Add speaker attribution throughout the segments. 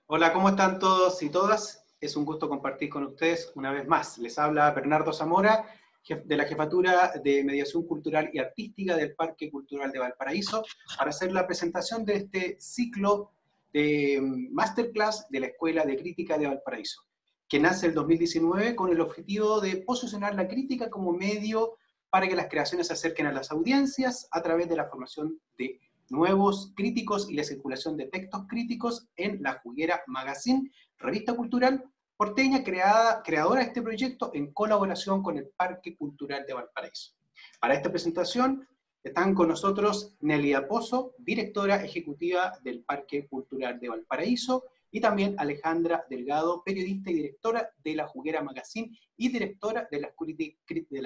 Speaker 1: Hola, ¿cómo están todos y todas? Es un gusto compartir con ustedes una vez más. Les habla Bernardo Zamora, de la Jefatura de Mediación Cultural y Artística del Parque Cultural de Valparaíso, para hacer la presentación de este ciclo de Masterclass de la Escuela de Crítica de Valparaíso, que nace el 2019 con el objetivo de posicionar la crítica como medio para que las creaciones se acerquen a las audiencias a través de la formación de nuevos críticos y la circulación de textos críticos en La Juguera Magazine, revista cultural porteña creadora de este proyecto en colaboración con el Parque Cultural de Valparaíso. Para esta presentación están con nosotros Nelia Pozo, directora ejecutiva del Parque Cultural de Valparaíso, y también Alejandra Delgado, periodista y directora de La Juguera Magazine y directora de la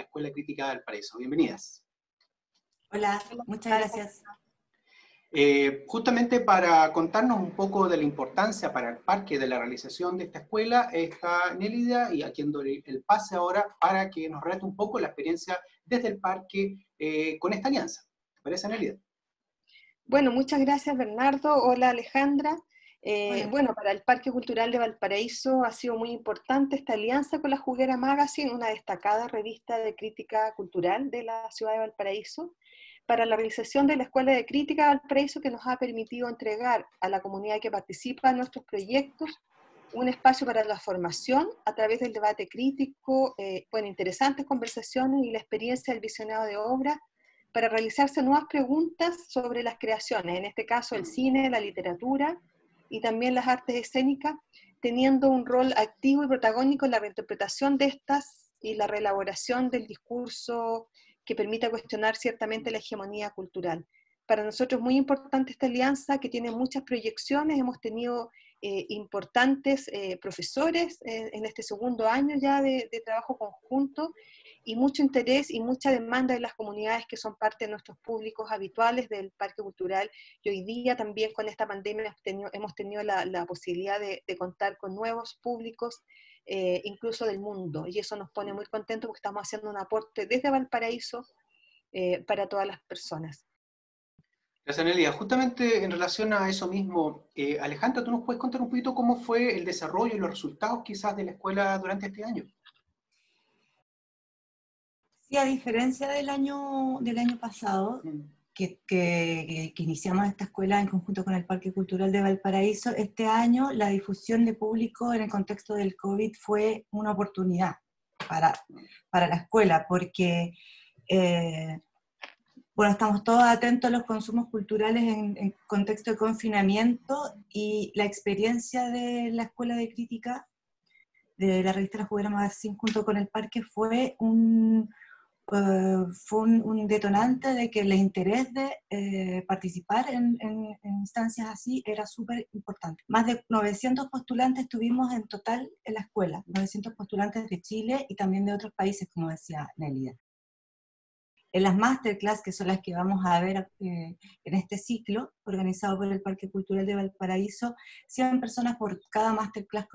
Speaker 1: Escuela Crítica de Valparaíso. Bienvenidas.
Speaker 2: Hola, muchas gracias.
Speaker 1: Justamente para contarnos un poco de la importancia para el parque de la realización de esta escuela, está Nélida, y a quien doy el pase ahora para que nos relate un poco la experiencia desde el parque con esta alianza. ¿Te parece, Nélida?
Speaker 3: Bueno, muchas gracias, Bernardo. Hola, Alejandra. Bueno, para el Parque Cultural de Valparaíso ha sido muy importante esta alianza con la Juguera Magazine, una destacada revista de crítica cultural de la ciudad de Valparaíso, para la realización de la Escuela de Crítica de Valparaíso, que nos ha permitido entregar a la comunidad que participa en nuestros proyectos un espacio para la formación a través del debate crítico, interesantes conversaciones y la experiencia del visionado de obras, para realizarse nuevas preguntas sobre las creaciones, en este caso el cine, la literatura y también las artes escénicas, teniendo un rol activo y protagónico en la reinterpretación de estas y la reelaboración del discurso que permita cuestionar ciertamente la hegemonía cultural. Para nosotros es muy importante esta alianza, que tiene muchas proyecciones. Hemos tenido importantes profesores en este segundo año ya de trabajo conjunto, y mucho interés y mucha demanda de las comunidades que son parte de nuestros públicos habituales del Parque Cultural, y hoy día también con esta pandemia hemos tenido la posibilidad de contar con nuevos públicos, incluso del mundo, y eso nos pone muy contentos porque estamos haciendo un aporte desde Valparaíso para todas las personas.
Speaker 1: Gracias, Nelia. Justamente en relación a eso mismo, Alejandra, ¿tú nos puedes contar un poquito cómo fue el desarrollo y los resultados quizás de la escuela durante este año?
Speaker 2: Sí, a diferencia del año pasado, que iniciamos esta escuela en conjunto con el Parque Cultural de Valparaíso, este año la difusión de público en el contexto del COVID fue una oportunidad para la escuela, porque bueno, estamos todos atentos a los consumos culturales en contexto de confinamiento, y la experiencia de la Escuela de Crítica de la revista La Juguera Magazine junto con el parque fue un detonante de que el interés de participar en instancias así era súper importante. Más de 900 postulantes tuvimos en total en la escuela, 900 postulantes de Chile y también de otros países, como decía Nélida. En las masterclass, que son las que vamos a ver en este ciclo, organizado por el Parque Cultural de Valparaíso, 100 personas por cada masterclass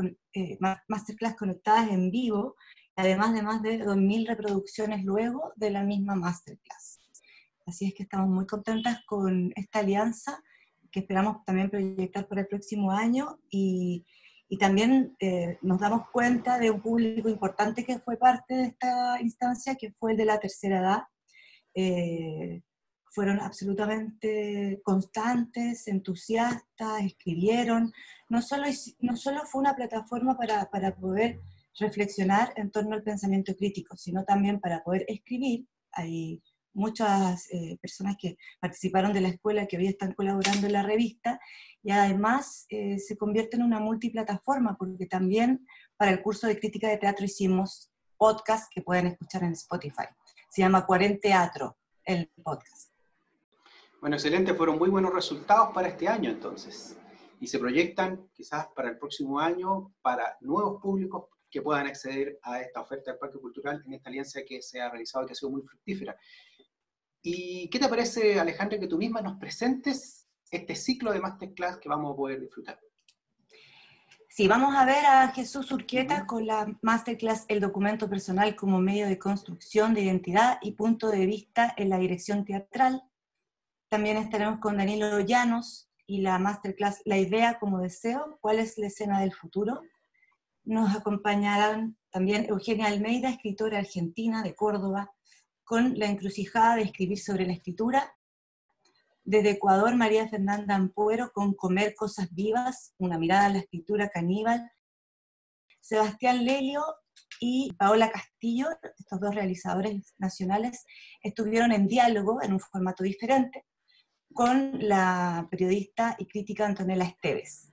Speaker 2: conectadas en vivo, además de más de 2.000 reproducciones luego de la misma masterclass. Así es que estamos muy contentas con esta alianza, que esperamos también proyectar para el próximo año, y también nos damos cuenta de un público importante que fue parte de esta instancia, que fue el de la tercera edad. Fueron absolutamente constantes, entusiastas, escribieron. No solo fue una plataforma para poder reflexionar en torno al pensamiento crítico, sino también para poder escribir. Hay muchas personas que participaron de la escuela que hoy están colaborando en la revista, y además se convierte en una multiplataforma, porque también para el curso de crítica de teatro hicimos podcast que pueden escuchar en Spotify. Se llama Cuarenteatro, el podcast.
Speaker 1: Bueno, excelente, fueron muy buenos resultados para este año entonces, y se proyectan quizás para el próximo año para nuevos públicos que puedan acceder a esta oferta del Parque Cultural en esta alianza que se ha realizado y que ha sido muy fructífera. ¿Y qué te parece, Alejandra, que tú misma nos presentes este ciclo de masterclass que vamos a poder disfrutar?
Speaker 2: Sí, vamos a ver a Jesús Urquieta con la masterclass El documento personal como medio de construcción de identidad y punto de vista en la dirección teatral. También estaremos con Danilo Llanos, y la masterclass La idea como deseo, ¿cuál es la escena del futuro? Nos acompañarán también Eugenia Almeida, escritora argentina de Córdoba, con La encrucijada de escribir sobre la escritura. Desde Ecuador, María Fernanda Ampuero, con Comer cosas vivas, una mirada a la escritura caníbal. Sebastián Lelio y Paola Castillo, estos dos realizadores nacionales, estuvieron en diálogo, en un formato diferente, con la periodista y crítica Antonella Esteves.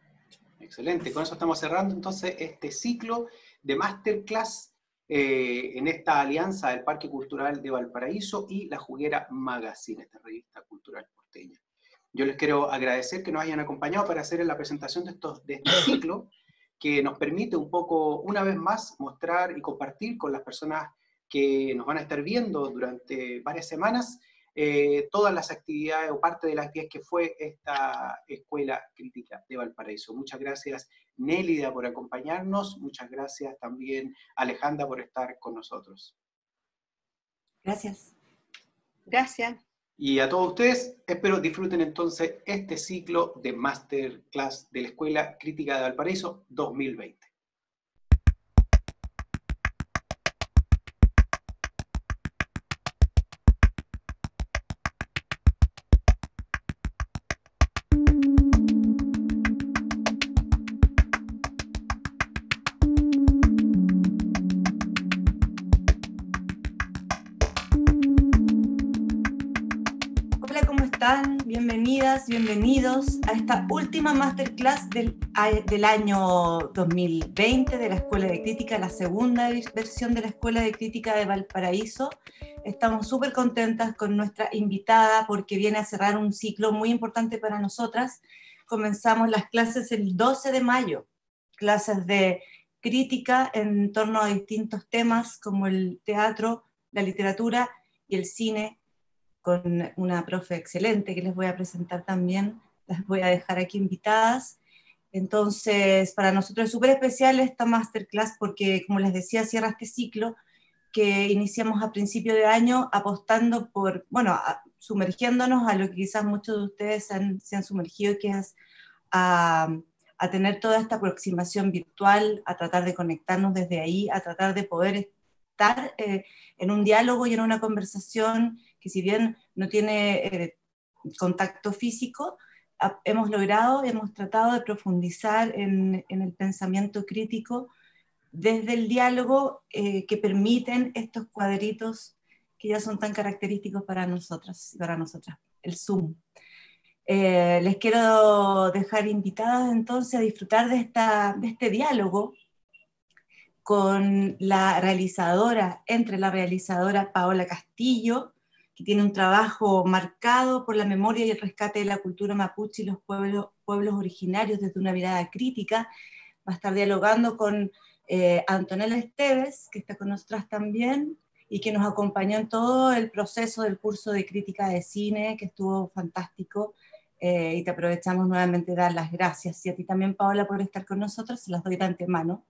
Speaker 1: Excelente, con eso estamos cerrando entonces este ciclo de masterclass en esta alianza del Parque Cultural de Valparaíso y La Juguera Magazine, esta revista cultural porteña. Yo les quiero agradecer que nos hayan acompañado para hacer la presentación de este ciclo, que nos permite un poco, una vez más, mostrar y compartir con las personas que nos van a estar viendo durante varias semanas todas las actividades o parte de las actividades que fue esta Escuela Crítica de Valparaíso. Muchas gracias, Nélida, por acompañarnos. Muchas gracias también, Alejandra, por estar con nosotros.
Speaker 2: Gracias.
Speaker 3: Gracias.
Speaker 1: Y a todos ustedes, espero disfruten entonces este ciclo de Masterclass de la Escuela Crítica de Valparaíso 2020.
Speaker 2: Bienvenidas, bienvenidos a esta última masterclass del año 2020 de la Escuela de Crítica, la segunda versión de la Escuela de Crítica de Valparaíso. Estamos súper contentas con nuestra invitada porque viene a cerrar un ciclo muy importante para nosotras. Comenzamos las clases el 12 de mayo, clases de crítica en torno a distintos temas como el teatro, la literatura y el cine, con una profe excelente que les voy a presentar también, las voy a dejar aquí invitadas. Entonces, para nosotros es súper especial esta masterclass porque, como les decía, cierra este ciclo que iniciamos a principio de año apostando por, bueno, sumergiéndonos a lo que quizás muchos de ustedes se han sumergido, que es a tener toda esta aproximación virtual, a tratar de conectarnos desde ahí, a tratar de poder estar en un diálogo y en una conversación que, si bien no tiene contacto físico, hemos tratado de profundizar en el pensamiento crítico desde el diálogo que permiten estos cuadritos que ya son tan característicos para nosotras y para nosotras, el Zoom. Les quiero dejar invitadas entonces a disfrutar de este diálogo con la realizadora Paola Castillo, que tiene un trabajo marcado por la memoria y el rescate de la cultura mapuche y los pueblos originarios desde una mirada crítica. Va a estar dialogando con Antonella Esteves, que está con nosotras también, y que nos acompañó en todo el proceso del curso de crítica de cine, que estuvo fantástico, y te aprovechamos nuevamente de dar las gracias. Y a ti también, Paola, por estar con nosotros, se las doy de antemano.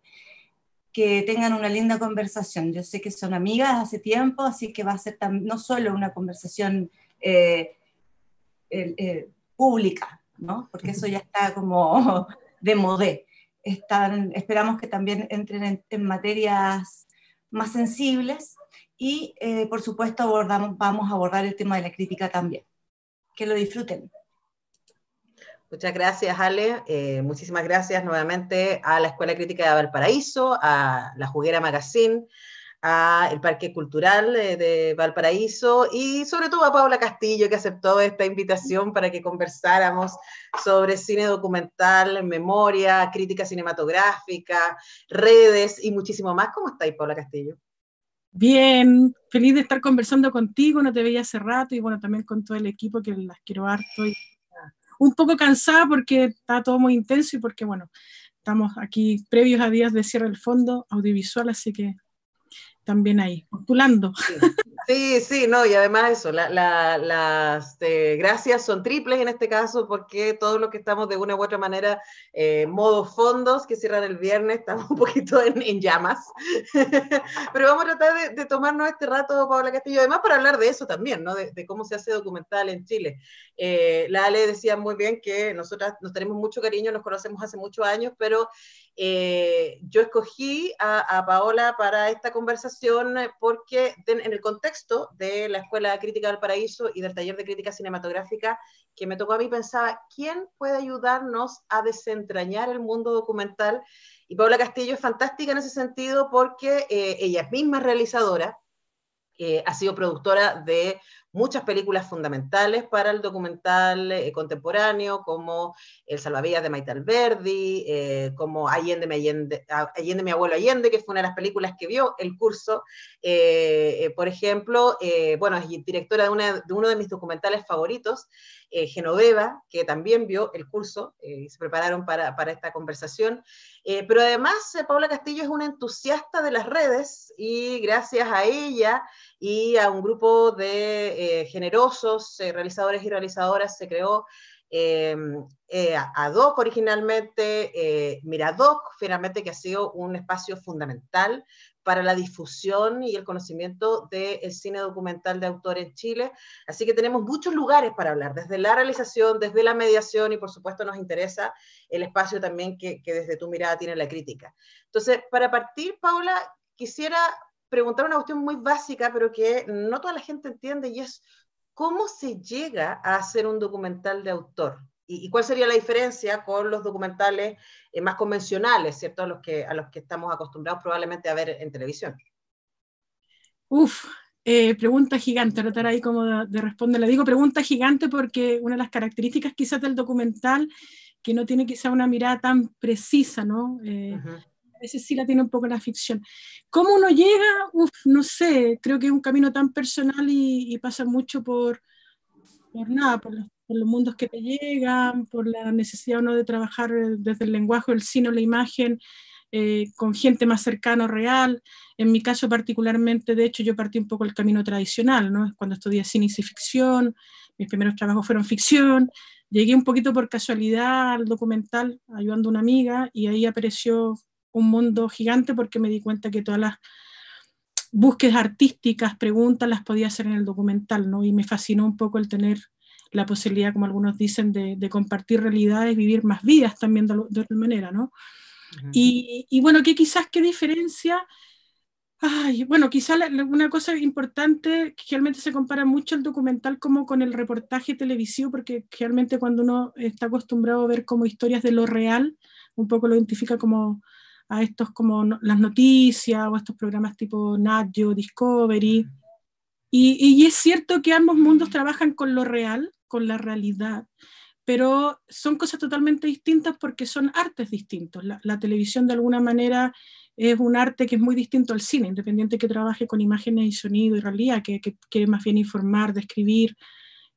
Speaker 2: Que tengan una linda conversación. Yo sé que son amigas hace tiempo, así que va a ser no solo una conversación pública, ¿no? Porque eso ya está como de modé. Esperamos que también entren en materias más sensibles y, por supuesto, vamos a abordar el tema de la crítica también. Que lo disfruten.
Speaker 4: Muchas gracias, Ale. Muchísimas gracias nuevamente a la Escuela Crítica de Valparaíso, a La Juguera Magazine, al Parque Cultural de Valparaíso y sobre todo a Paola Castillo, que aceptó esta invitación para que conversáramos sobre cine documental, memoria, crítica cinematográfica, redes y muchísimo más. ¿Cómo estáis, Paola Castillo?
Speaker 5: Bien, feliz de estar conversando contigo, no te veía hace rato, y bueno, también con todo el equipo, que las quiero harto. Y un poco cansada porque está todo muy intenso y porque, bueno, estamos aquí previos a días de cierre del fondo audiovisual, así que también ahí, postulando.
Speaker 4: Sí, no, y además eso, las gracias son triples en este caso, porque todos los que estamos de una u otra manera, modo fondos, que cierran el viernes, estamos un poquito en llamas. Pero vamos a tratar de tomarnos este rato, Paola Castillo, además para hablar de eso también, ¿no? De cómo se hace documental en Chile. La Ale decía muy bien que nosotras nos tenemos mucho cariño, nos conocemos hace muchos años, pero yo escogí a Paola para esta conversación porque en el contexto de la Escuela Crítica del Paraíso y del taller de crítica cinematográfica que me tocó a mí, pensaba, ¿quién puede ayudarnos a desentrañar el mundo documental? Y Paola Castillo es fantástica en ese sentido porque ella misma es realizadora, ha sido productora de muchas películas fundamentales para el documental contemporáneo, como El Salvavidas de Maite Alberdi, como Allende, mi abuelo Allende, que fue una de las películas que vio el curso, por ejemplo, bueno, es directora de uno de mis documentales favoritos, Genoveva, que también vio el curso, y se prepararon para esta conversación, pero además Paola Castillo es una entusiasta de las redes, y gracias a ella y a un grupo de generosos realizadores y realizadoras se creó ADOC originalmente, Miradoc finalmente, que ha sido un espacio fundamental para la difusión y el conocimiento del cine documental de autor en Chile. Así que tenemos muchos lugares para hablar, desde la realización, desde la mediación, y por supuesto nos interesa el espacio también que desde tu mirada tiene la crítica. Entonces, para partir, Paola, quisiera preguntar una cuestión muy básica, pero que no toda la gente entiende, y es ¿cómo se llega a hacer un documental de autor? ¿Y cuál sería la diferencia con los documentales más convencionales, ¿cierto? A los que estamos acostumbrados probablemente a ver en televisión.
Speaker 5: Pregunta gigante, tratar ahí como de responderla. Digo pregunta gigante porque una de las características quizás del documental, que no tiene quizás una mirada tan precisa, ¿no? A veces sí la tiene un poco la ficción. ¿Cómo uno llega? No sé, creo que es un camino tan personal y pasa mucho por los mundos que te llegan, por la necesidad o no de trabajar desde el lenguaje, el cine o la imagen, con gente más cercana o real. En mi caso particularmente, de hecho, yo partí un poco el camino tradicional, ¿no? Cuando estudié cine y ficción, mis primeros trabajos fueron ficción, llegué un poquito por casualidad al documental, ayudando a una amiga, y ahí apareció un mundo gigante porque me di cuenta que todas las búsquedas artísticas, preguntas, las podía hacer en el documental, ¿no? Y me fascinó un poco el tener la posibilidad, como algunos dicen, de compartir realidades, vivir más vidas también de otra manera, ¿no? Y bueno, ¿qué diferencia? Bueno, quizás una cosa importante, que realmente se compara mucho el documental como con el reportaje televisivo, porque realmente cuando uno está acostumbrado a ver como historias de lo real, un poco lo identifica como a estos como las noticias o estos programas tipo Nat Geo, Discovery, y es cierto que ambos mundos trabajan con lo real, con la realidad, pero son cosas totalmente distintas porque son artes distintos. La televisión de alguna manera es un arte que es muy distinto al cine, independiente que trabaje con imágenes y sonido y realidad, que quiere más bien informar, describir,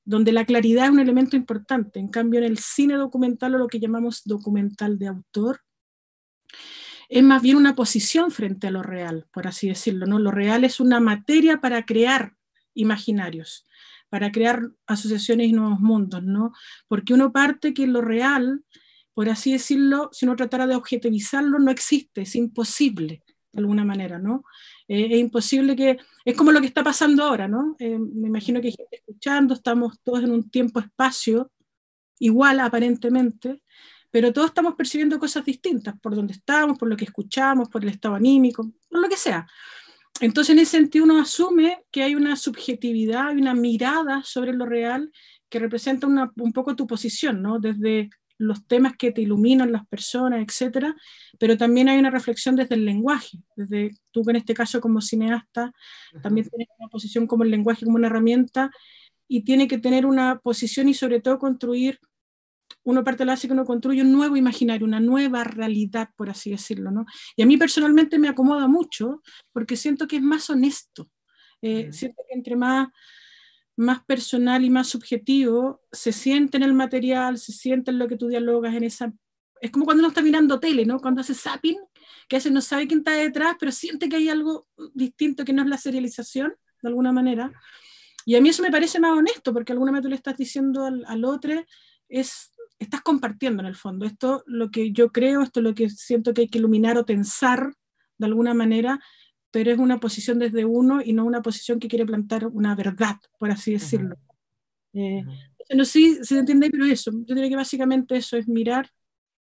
Speaker 5: donde la claridad es un elemento importante. En cambio, en el cine documental, o lo que llamamos documental de autor, es más bien una posición frente a lo real, por así decirlo, ¿no? Lo real es una materia para crear imaginarios, para crear asociaciones y nuevos mundos, ¿no? Porque uno parte que lo real, por así decirlo, si uno tratara de objetivizarlo, no existe, es imposible, de alguna manera, ¿no? Es imposible es como lo que está pasando ahora, ¿no? Me imagino que hay gente escuchando, estamos todos en un tiempo-espacio, igual aparentemente, pero todos estamos percibiendo cosas distintas, por donde estamos, por lo que escuchamos, por el estado anímico, por lo que sea. Entonces, en ese sentido, uno asume que hay una subjetividad, hay una mirada sobre lo real que representa un poco tu posición, ¿no? Desde los temas que te iluminan, las personas, etcétera, pero también hay una reflexión desde el lenguaje, desde tú que en este caso como cineasta también tienes una posición como el lenguaje como una herramienta, y tiene que tener una posición y sobre todo construir, uno parte de la base que uno construye un nuevo imaginario, una nueva realidad, por así decirlo, ¿no? Y a mí personalmente me acomoda mucho porque siento que es más honesto, siento que entre más personal y más subjetivo se siente en el material, se siente en lo que tú dialogas, es como cuando uno está mirando tele, ¿no? Cuando hace zapping, que a veces no sabe quién está detrás, pero siente que hay algo distinto que no es la serialización, de alguna manera. Y a mí eso me parece más honesto, porque de alguna manera tú le estás diciendo al otro, estás compartiendo en el fondo, esto lo que yo creo, esto es lo que siento que hay que iluminar o tensar de alguna manera, pero es una posición desde uno y no una posición que quiere plantar una verdad, por así decirlo. No sé si se entiende, pero eso, yo diría que básicamente eso es mirar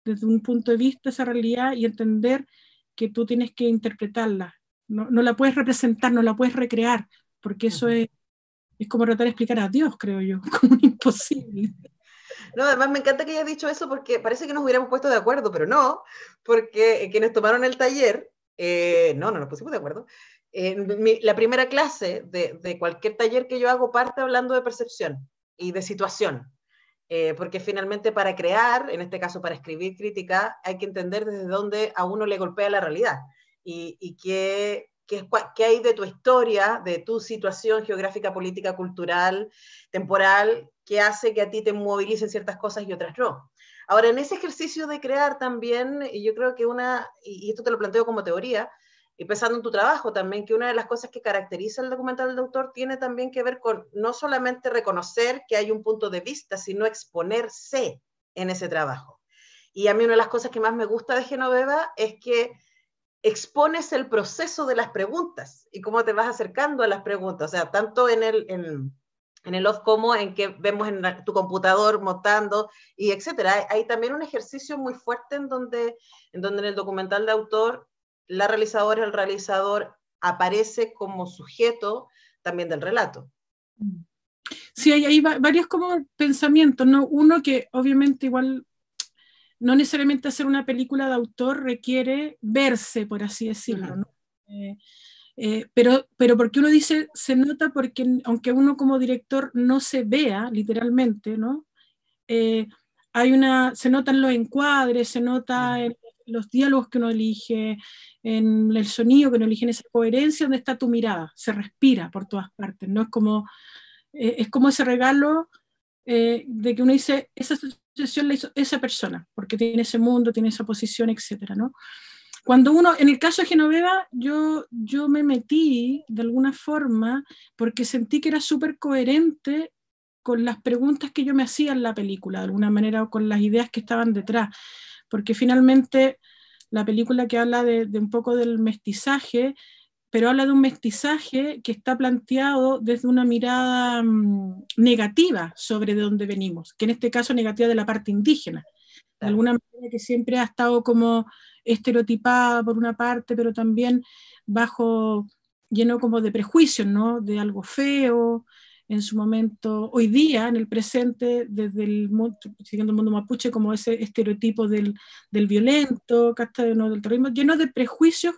Speaker 5: desde un punto de vista esa realidad y entender que tú tienes que interpretarla. No la puedes representar, no la puedes recrear, porque eso es como tratar de explicar a Dios, creo yo, como imposible.
Speaker 4: No, además me encanta que hayas dicho eso porque parece que nos hubiéramos puesto de acuerdo, pero no, porque quienes tomaron el taller, no nos pusimos de acuerdo. La primera clase de cualquier taller que yo hago parte hablando de percepción y de situación. Porque finalmente para crear, en este caso para escribir crítica, hay que entender desde dónde a uno le golpea la realidad y qué hay de tu historia, de tu situación geográfica, política, cultural, temporal, que hace que a ti te movilicen ciertas cosas y otras no. Ahora, en ese ejercicio de crear también, yo creo que y esto te lo planteo como teoría, y pensando en tu trabajo también, que una de las cosas que caracteriza el documental del autor tiene también que ver con no solamente reconocer que hay un punto de vista, sino exponerse en ese trabajo. Y a mí una de las cosas que más me gusta de Genoveva es que expones el proceso de las preguntas y cómo te vas acercando a las preguntas, o sea, tanto en el off como en que vemos en tu computador montando y etcétera. Hay también un ejercicio muy fuerte en donde en el documental de autor la realizadora, el realizador aparece como sujeto también del relato.
Speaker 5: Sí, hay varios como pensamientos, ¿no? Uno que obviamente igual no necesariamente hacer una película de autor requiere verse, por así decirlo, ¿no? Pero porque uno dice, se nota porque aunque uno como director no se vea literalmente, ¿no? Se notan los encuadres, se nota en los diálogos que uno elige, en el sonido que uno elige, en esa coherencia donde está tu mirada, se respira por todas partes, ¿no? Es como ese regalo de que uno dice, esa asociación la hizo esa persona, porque tiene ese mundo, tiene esa posición, etcétera, ¿no? Cuando uno, en el caso de Genoveva, yo me metí de alguna forma porque sentí que era súper coherente con las preguntas que yo me hacía en la película, de alguna manera, o con las ideas que estaban detrás, porque finalmente la película que habla de un poco del mestizaje, pero habla de un mestizaje que está planteado desde una mirada negativa sobre de dónde venimos, que en este caso negativa de la parte indígena, de alguna manera que siempre ha estado como estereotipada por una parte, pero también lleno como de prejuicios, ¿no? De algo feo, en su momento, hoy día, en el presente, siguiendo el mundo mapuche, como ese estereotipo del violento, ¿no? Del terrorismo, lleno de prejuicios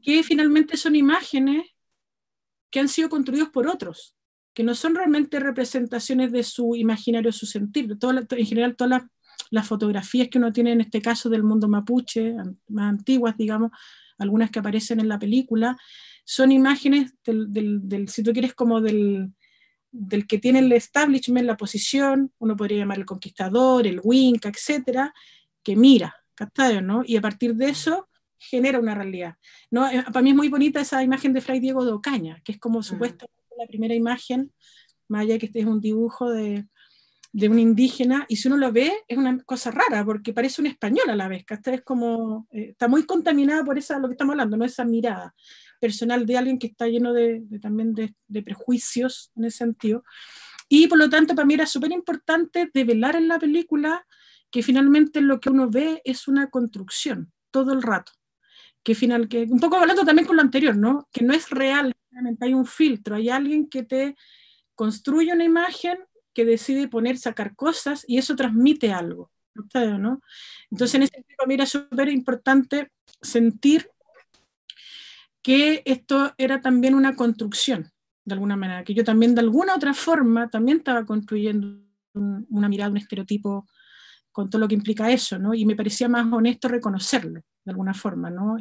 Speaker 5: que finalmente son imágenes que han sido construidos por otros, que no son realmente representaciones de su imaginario, su sentir. En general, todas las fotografías que uno tiene en este caso del mundo mapuche, más antiguas, digamos, algunas que aparecen en la película, son imágenes si tú quieres, como del que tiene el establishment, la posición, uno podría llamar el conquistador, el Winca, etcétera, que mira, ¿no? Y a partir de eso genera una realidad, ¿no? Para mí es muy bonita esa imagen de Fray Diego de Ocaña, que es como supuestamente la primera imagen, más allá que este es un dibujo de un indígena, y si uno lo ve es una cosa rara, porque parece un español a la vez, que es como, está muy contaminada por lo que estamos hablando, ¿no? Esa mirada personal de alguien que está lleno también de prejuicios en ese sentido, y por lo tanto para mí era súper importante develar en la película que finalmente lo que uno ve es una construcción, todo el rato, que un poco hablando también con lo anterior, ¿no? Que no es real, hay un filtro, hay alguien que te construye una imagen, que decide sacar cosas, y eso transmite algo, ¿no? Entonces en ese sentido para mí era súper importante sentir que esto era también una construcción, de alguna manera, que yo también de alguna otra forma también estaba construyendo una mirada, un estereotipo, con todo lo que implica eso, ¿no? Y me parecía más honesto reconocerlo, de alguna forma, ¿no?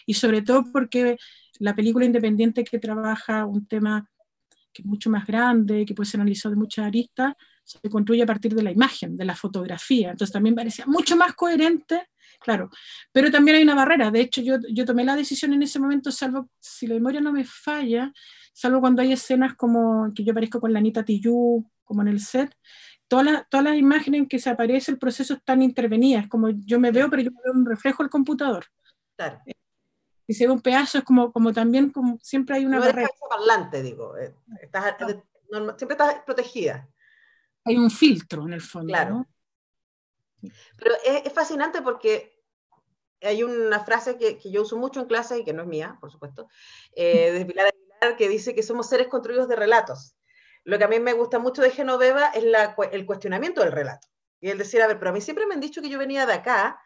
Speaker 5: Y sobre todo porque la película independiente que trabaja un tema que es mucho más grande, que puede ser analizado de muchas aristas, se construye a partir de la imagen, de la fotografía. Entonces también parecía mucho más coherente, claro. Pero también hay una barrera. De hecho, yo tomé la decisión en ese momento, salvo, si la memoria no me falla, salvo cuando hay escenas como que yo aparezco con la Anita Tijoux, como en el set, todas las imágenes en que se aparece el proceso están intervenidas, como yo me veo, pero yo me veo un reflejo del computador.
Speaker 4: Claro.
Speaker 5: Y se ve un pedazo, es como también, como siempre hay una barrera.
Speaker 4: No eres cabeza parlante, digo. Siempre estás protegida.
Speaker 5: hay un filtro en el fondo,
Speaker 4: claro.
Speaker 5: ¿no?
Speaker 4: Pero es fascinante porque hay una frase que yo uso mucho en clase y que no es mía, por supuesto, de Pilar Aguilar, que dice que somos seres construidos de relatos. Lo que a mí me gusta mucho de Genoveva es el cuestionamiento del relato. Y el decir, a ver, pero a mí siempre me han dicho que yo venía de acá,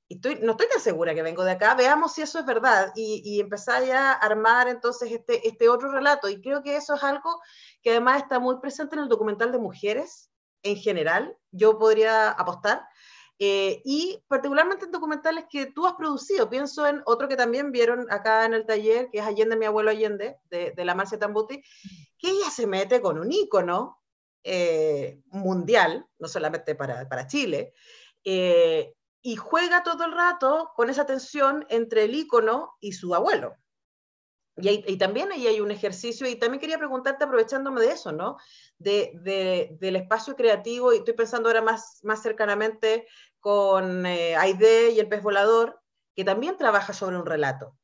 Speaker 4: y no estoy tan segura que vengo de acá, veamos si eso es verdad, y empezar ya a armar entonces este otro relato. Y creo que eso es algo que además está muy presente en el documental de mujeres en general, yo podría apostar, y particularmente en documentales que tú has producido. Pienso en otro que también vieron acá en el taller, que es Allende, mi abuelo Allende, de la Marcia Tambuti, que ella se mete con un ícono mundial, no solamente para Chile, y juega todo el rato con esa tensión entre el ícono y su abuelo. Y también ahí hay un ejercicio, y también quería preguntarte, aprovechándome de eso, ¿no? Del espacio creativo, y estoy pensando ahora más cercanamente con Aide y el pez volador, que también trabaja sobre un relato,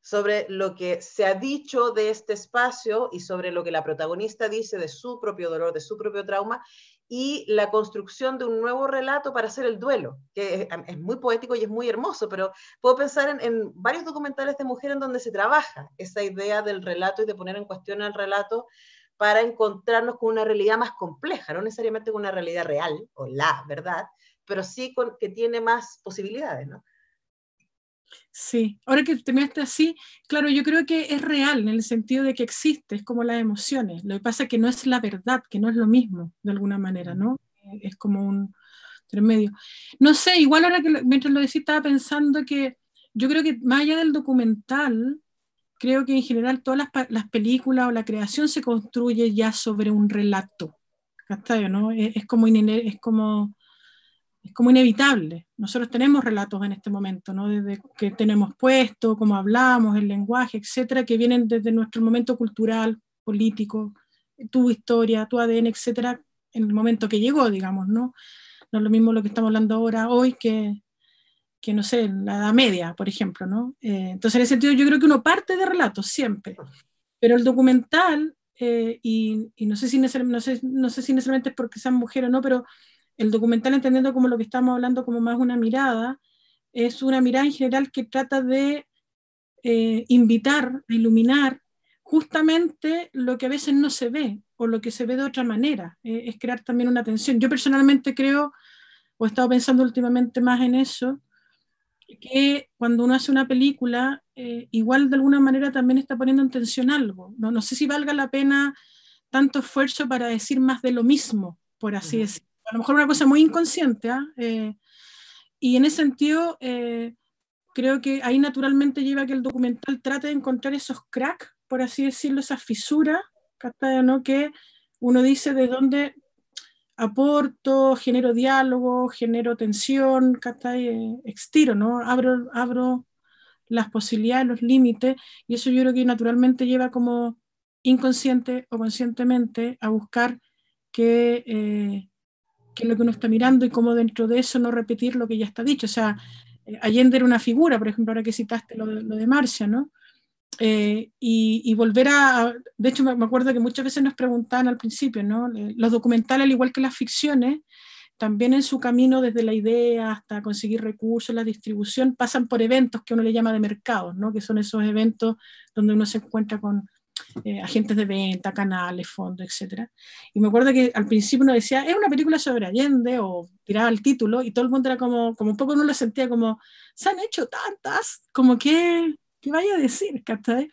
Speaker 4: sobre lo que se ha dicho de este espacio y sobre lo que la protagonista dice de su propio dolor, de su propio trauma, y la construcción de un nuevo relato para hacer el duelo, que es muy poético y es muy hermoso, pero puedo pensar en varios documentales de mujer en donde se trabaja esa idea del relato y de poner en cuestión el relato para encontrarnos con una realidad más compleja, no necesariamente con una realidad real o la verdad, pero sí que tiene más posibilidades, ¿no?
Speaker 5: Sí, ahora que terminaste así, claro, yo creo que es real en el sentido de que existe, es como las emociones. Lo que pasa es que no es la verdad, que no es lo mismo, de alguna manera, ¿no? Es como un intermedio. No sé, igual ahora que mientras lo decía estaba pensando que yo creo que más allá del documental, creo que en general todas las películas o la creación se construye ya sobre un relato, ¿cachai? ¿No? Es como inevitable. Nosotros tenemos relatos en este momento, ¿no? Desde que tenemos puesto, cómo hablamos, el lenguaje, etcétera, que vienen desde nuestro momento cultural, político, tu historia, tu ADN, etcétera, en el momento que llegó, digamos, ¿no? No es lo mismo lo que estamos hablando ahora, hoy, que no sé, en la Edad Media, por ejemplo, ¿no? Entonces, en ese sentido, yo creo que uno parte de relatos siempre, pero el documental, y no sé si necesariamente es porque sean mujeres o no, pero el documental, entendiendo como lo que estamos hablando como más una mirada, es una mirada en general que trata de invitar, a iluminar justamente lo que a veces no se ve o lo que se ve de otra manera, es crear también una tensión. Yo personalmente creo, o he estado pensando últimamente más en eso, que cuando uno hace una película, igual de alguna manera también está poniendo en tensión algo. No sé si valga la pena tanto esfuerzo para decir más de lo mismo, por así decirlo. A lo mejor una cosa muy inconsciente, ¿eh? Y en ese sentido, creo que ahí naturalmente lleva a que el documental trate de encontrar esos cracks, por así decirlo, esas fisuras, ¿no? Que uno dice de dónde aporto, genero diálogo, genero tensión, extiro, ¿no? Abro las posibilidades, los límites, y eso yo creo que naturalmente lleva como inconsciente o conscientemente a buscar qué es lo que uno está mirando y cómo dentro de eso no repetir lo que ya está dicho. O sea, Allende era una figura, por ejemplo, ahora que citaste lo de Marcia, ¿no? Y volver de hecho me acuerdo que muchas veces nos preguntaban al principio, ¿no? Los documentales, al igual que las ficciones, también en su camino desde la idea hasta conseguir recursos, la distribución, pasan por eventos que uno le llama de mercados, ¿no? Que son esos eventos donde uno se encuentra con agentes de venta, canales, fondos, etc. Y me acuerdo que al principio uno decía, es una película sobre Allende, o tiraba el título, y todo el mundo era como un poco uno lo sentía como, se han hecho tantas, como que vaya a decir, ¿cachai?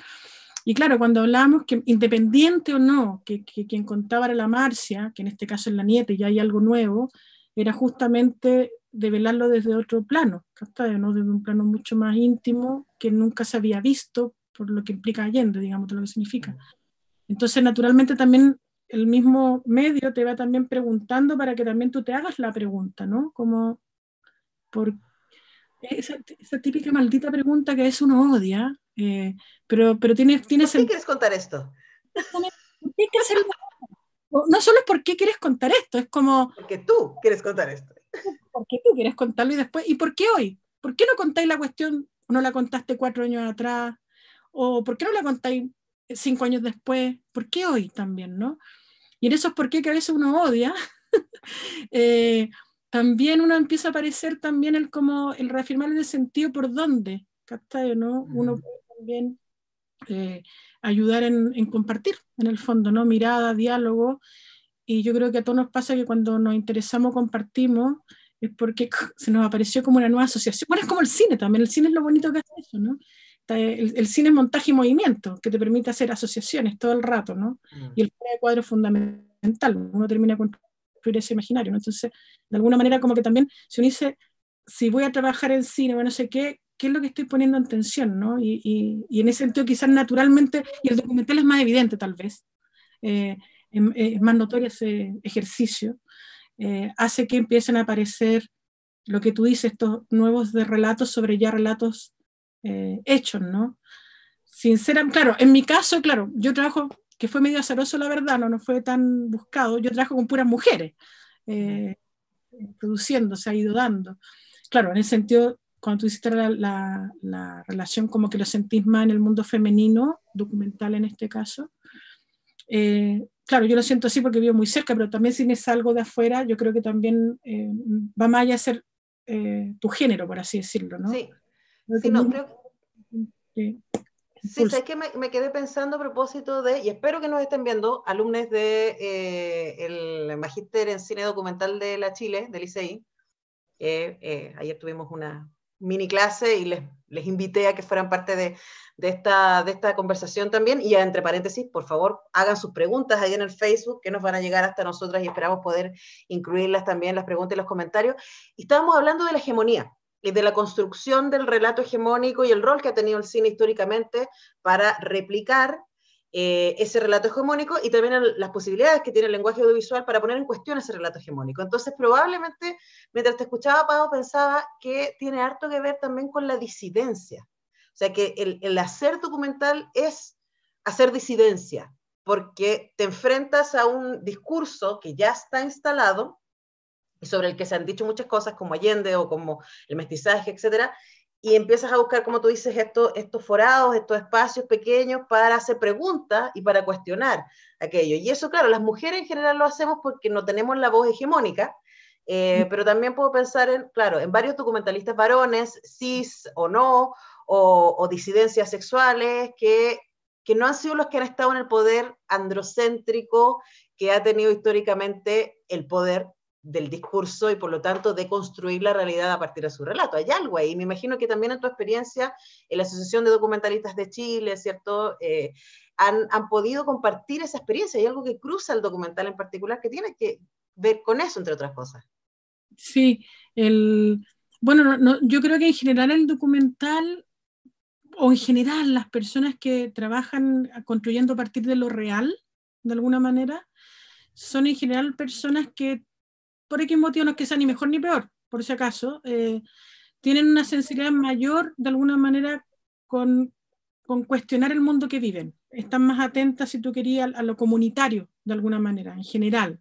Speaker 5: Y claro, cuando hablamos que independiente o no, que quien contaba era la Marcia, que en este caso es la nieta y ya hay algo nuevo, era justamente develarlo desde otro plano, ¿cachai? ¿No? Desde un plano mucho más íntimo que nunca se había visto, por lo que implica Allende, digamos, todo lo que significa. Entonces, naturalmente, también el mismo medio te va también preguntando para que también tú te hagas la pregunta, ¿no? Como por esa típica maldita pregunta que a veces uno odia, pero tiene
Speaker 4: ¿Por qué
Speaker 5: sentido.
Speaker 4: quieres contar esto?
Speaker 5: ¿Por qué quieres hacerlo? No solo es por qué quieres contar esto, es como...
Speaker 4: Porque tú quieres contar esto.
Speaker 5: ¿Por qué tú quieres contarlo y después? ¿Y por qué hoy? ¿Por qué no contáis la cuestión, no la contaste 4 años atrás? ¿O por qué no la contáis 5 años después? ¿Por qué hoy también, no? Y en esos por qué que a veces uno odia, también uno empieza a aparecer también como el reafirmar el sentido por dónde, ¿cachai? ¿No? Uno puede también ayudar en compartir, en el fondo, ¿no? Mirada, diálogo, y yo creo que a todos nos pasa que cuando nos interesamos, compartimos, es porque se nos apareció como una nueva asociación. Bueno, es como el cine también, el cine es lo bonito que hace eso, ¿no? El cine es montaje y movimiento, que te permite hacer asociaciones todo el rato, ¿no? Y el cuadro es fundamental, uno termina con ese imaginario, ¿no? Entonces, de alguna manera como que también se uno dice, si voy a trabajar en cine o no sé qué es lo que estoy poniendo en tensión, ¿no? Y en ese sentido quizás naturalmente, y el documental es más evidente tal vez, es más notorio ese ejercicio, hace que empiecen a aparecer lo que tú dices, estos nuevos de relatos sobre ya relatos hechos, ¿no? Claro, en mi caso, claro, yo trabajo, que fue medio azaroso la verdad, no fue tan buscado, yo trabajo con puras mujeres, produciendo, se ha ido dando. Claro, en ese sentido, cuando tú hiciste la relación como que lo sentís más en el mundo femenino, documental en este caso, claro, yo lo siento así porque vivo muy cerca, pero también si me salgo de afuera, yo creo que también va más allá de ser tu género, por así decirlo, ¿no?
Speaker 4: Sí, sí, no, creo
Speaker 5: que
Speaker 4: sí, sé que me quedé pensando a propósito de, y espero que nos estén viendo, alumnos de el Magíster en Cine Documental de la Chile, del ICI. Ayer tuvimos una mini clase y les invité a que fueran parte de esta conversación también, y entre paréntesis, por favor, hagan sus preguntas ahí en el Facebook, que nos van a llegar hasta nosotras y esperamos poder incluirlas también, las preguntas y los comentarios. Y estábamos hablando de la hegemonía y de la construcción del relato hegemónico y el rol que ha tenido el cine históricamente para replicar ese relato hegemónico, y también las posibilidades que tiene el lenguaje audiovisual para poner en cuestión ese relato hegemónico. Entonces, probablemente, mientras te escuchaba, Pau, pensaba que tiene harto que ver también con la disidencia. O sea, que el hacer documental es hacer disidencia, porque te enfrentas a un discurso que ya está instalado y sobre el que se han dicho muchas cosas, como Allende o como el mestizaje, etcétera, y empiezas a buscar, como tú dices, estos forados, estos espacios pequeños para hacer preguntas y para cuestionar aquello. Y eso, claro, las mujeres en general lo hacemos porque no tenemos la voz hegemónica, pero también puedo pensar en varios documentalistas varones, cis o no, o disidencias sexuales, que no han sido los que han estado en el poder androcéntrico que ha tenido históricamente el poder del discurso y por lo tanto de construir la realidad a partir de su relato. Hay algo ahí, me imagino que también en tu experiencia en la Asociación de Documentalistas de Chile, ¿cierto? Han podido compartir esa experiencia. Hay algo que cruza el documental en particular que tiene que ver con eso, entre otras cosas.
Speaker 5: Sí, bueno, yo creo que en general el documental, o en general las personas que trabajan construyendo a partir de lo real, de alguna manera, son en general personas que, por X motivo, no es que sea ni mejor ni peor, por si acaso, tienen una sensibilidad mayor, de alguna manera, con cuestionar el mundo que viven. Están más atentas, si tú querías, a lo comunitario, de alguna manera, en general.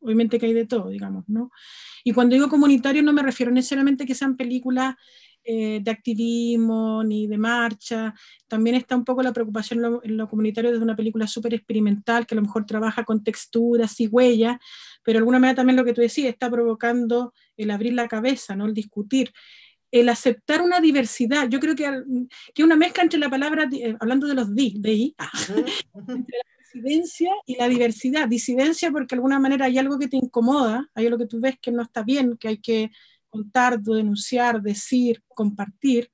Speaker 5: Obviamente que hay de todo, digamos, ¿no? Y cuando digo comunitario no me refiero necesariamente que sean películas de activismo ni de marcha. También está un poco la preocupación en lo comunitario desde una película súper experimental que a lo mejor trabaja con texturas y huellas, pero de alguna manera también lo que tú decías está provocando el abrir la cabeza, ¿no? El discutir, el aceptar una diversidad. Yo creo que una mezcla entre la palabra, hablando de los entre la disidencia y la diversidad. Disidencia porque de alguna manera hay algo que te incomoda, hay algo que tú ves que no está bien, que hay que contar, denunciar, decir, compartir,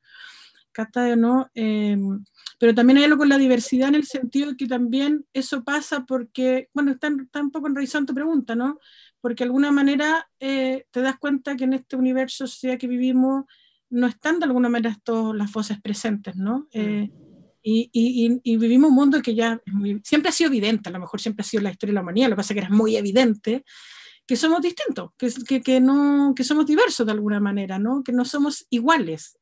Speaker 5: ¿no? Pero también hay algo con la diversidad en el sentido de que también eso pasa porque, bueno, está un poco enraizado tu pregunta, ¿no? Porque de alguna manera te das cuenta que en este universo, sociedad que vivimos, no están de alguna manera todas las voces presentes, ¿no? Y vivimos un mundo que ya siempre ha sido evidente, a lo mejor siempre ha sido la historia de la humanidad, lo que pasa es que era muy evidente, que somos distintos, que somos diversos de alguna manera, ¿no? Que no somos iguales.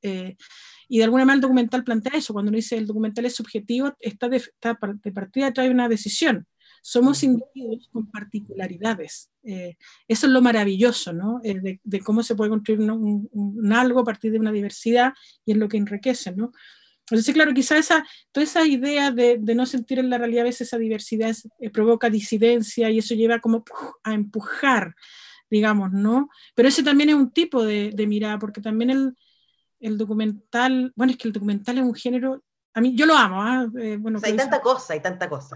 Speaker 5: Y de alguna manera el documental plantea eso, cuando uno dice el documental es subjetivo, está de partida trae una decisión. Somos individuos con particularidades. Eso es lo maravilloso, ¿no? De cómo se puede construir un algo a partir de una diversidad, y es lo que enriquece, ¿no? Entonces, claro, quizás toda esa idea de no sentir en la realidad a veces esa diversidad provoca disidencia y eso lleva como a empujar, digamos, ¿no? Pero ese también es un tipo de mirada, porque también el documental, bueno, es que el documental es un género, a mí, yo lo amo, ¿eh? Bueno,
Speaker 4: O sea, hay tanta cosa, hay tanta cosa.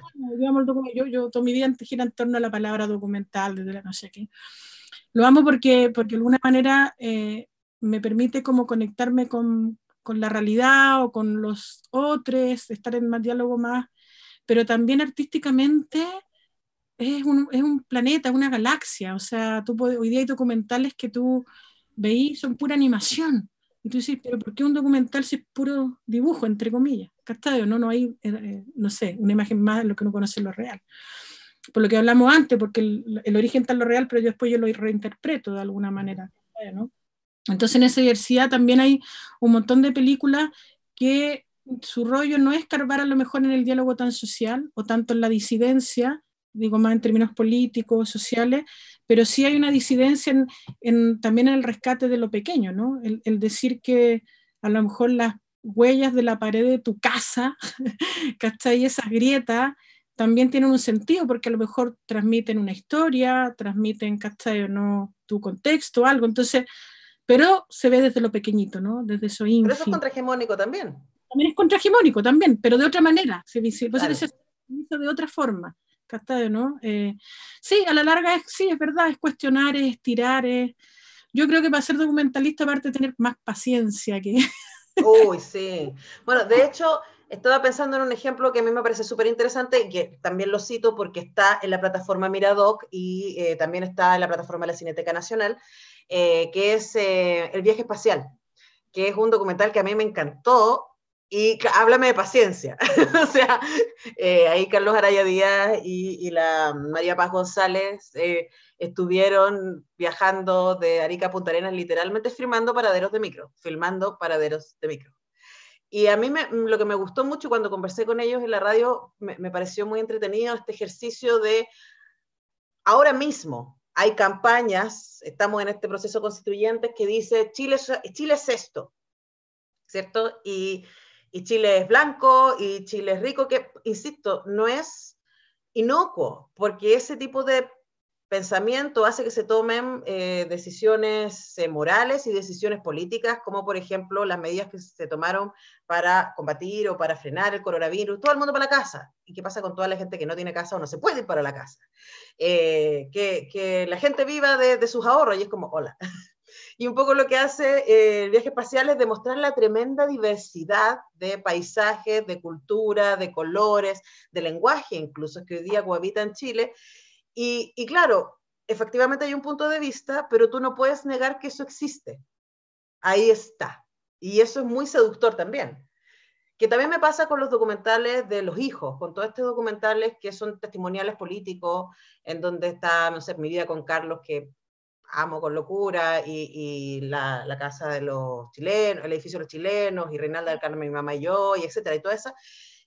Speaker 5: Yo toda mi vida gira en torno a la palabra documental, desde la no sé qué. Lo amo porque de alguna manera me permite como conectarme con la realidad o con los otros, estar en más diálogo más, pero también artísticamente es un planeta, una galaxia, o sea, hoy día hay documentales que tú veís, son pura animación, y tú dices, pero ¿por qué un documental si es puro dibujo, entre comillas? ¿Cachai? No hay, no sé, una imagen más de lo que uno conoce en lo real. Por lo que hablamos antes, porque el origen está en lo real, pero yo después yo lo reinterpreto de alguna manera, ¿no? Entonces en esa diversidad también hay un montón de películas que su rollo no es escarbar a lo mejor en el diálogo tan social o tanto en la disidencia, digo más en términos políticos, sociales, pero sí hay una disidencia también en el rescate de lo pequeño, ¿no? El decir que a lo mejor las huellas de la pared de tu casa, ¿cachai? Esas grietas también tienen un sentido porque a lo mejor transmiten una historia, transmiten, ¿cachai? O no, tu contexto, algo. Entonces, pero se ve desde lo pequeñito, ¿no? Desde eso ínfimo.
Speaker 4: Pero eso es contrahegemónico también.
Speaker 5: También es contrahegemónico, también, pero de otra manera. Se visibiliza
Speaker 4: Claro.
Speaker 5: de otra forma, ¿cachai? ¿No? Sí, a la larga sí, es verdad, es cuestionar, es tirar, yo creo que para ser documentalista aparte de tener más paciencia que...
Speaker 4: Uy, sí. Bueno, de hecho, estaba pensando en un ejemplo que a mí me parece súper interesante y que también lo cito porque está en la plataforma Miradoc y también está en la plataforma de la Cineteca Nacional, que es El viaje espacial, que es un documental que a mí me encantó y háblame de paciencia. O sea, ahí Carlos Araya Díaz y la María Paz González estuvieron viajando de Arica a Punta Arenas literalmente filmando paraderos de micro. Y a mí lo que me gustó mucho cuando conversé con ellos en la radio, me pareció muy entretenido este ejercicio de ahora mismo hay campañas, estamos en este proceso constituyente que dice Chile es esto, ¿cierto? Y Chile es blanco y Chile es rico, que, insisto, no es inocuo, porque ese tipo de pensamiento hace que se tomen decisiones morales y decisiones políticas, como por ejemplo las medidas que se tomaron para combatir o para frenar el coronavirus, todo el mundo para la casa. ¿Y qué pasa con toda la gente que no tiene casa o no se puede ir para la casa? Que la gente viva de sus ahorros y es como, hola. Y un poco lo que hace el viaje espacial es demostrar la tremenda diversidad de paisajes, de cultura, de colores, de lenguaje incluso, que hoy día cohabita en Chile. Y claro, efectivamente hay un punto de vista, pero tú no puedes negar que eso existe. Ahí está. Y eso es muy seductor también. Que también me pasa con los documentales de los hijos, con todos estos documentales que son testimoniales políticos, en donde está, no sé, Mi vida con Carlos, que amo con locura, y la casa de los chilenos, el edificio de los chilenos, y Reinalda del Carmen, mi mamá y yo, y etcétera, y toda esa,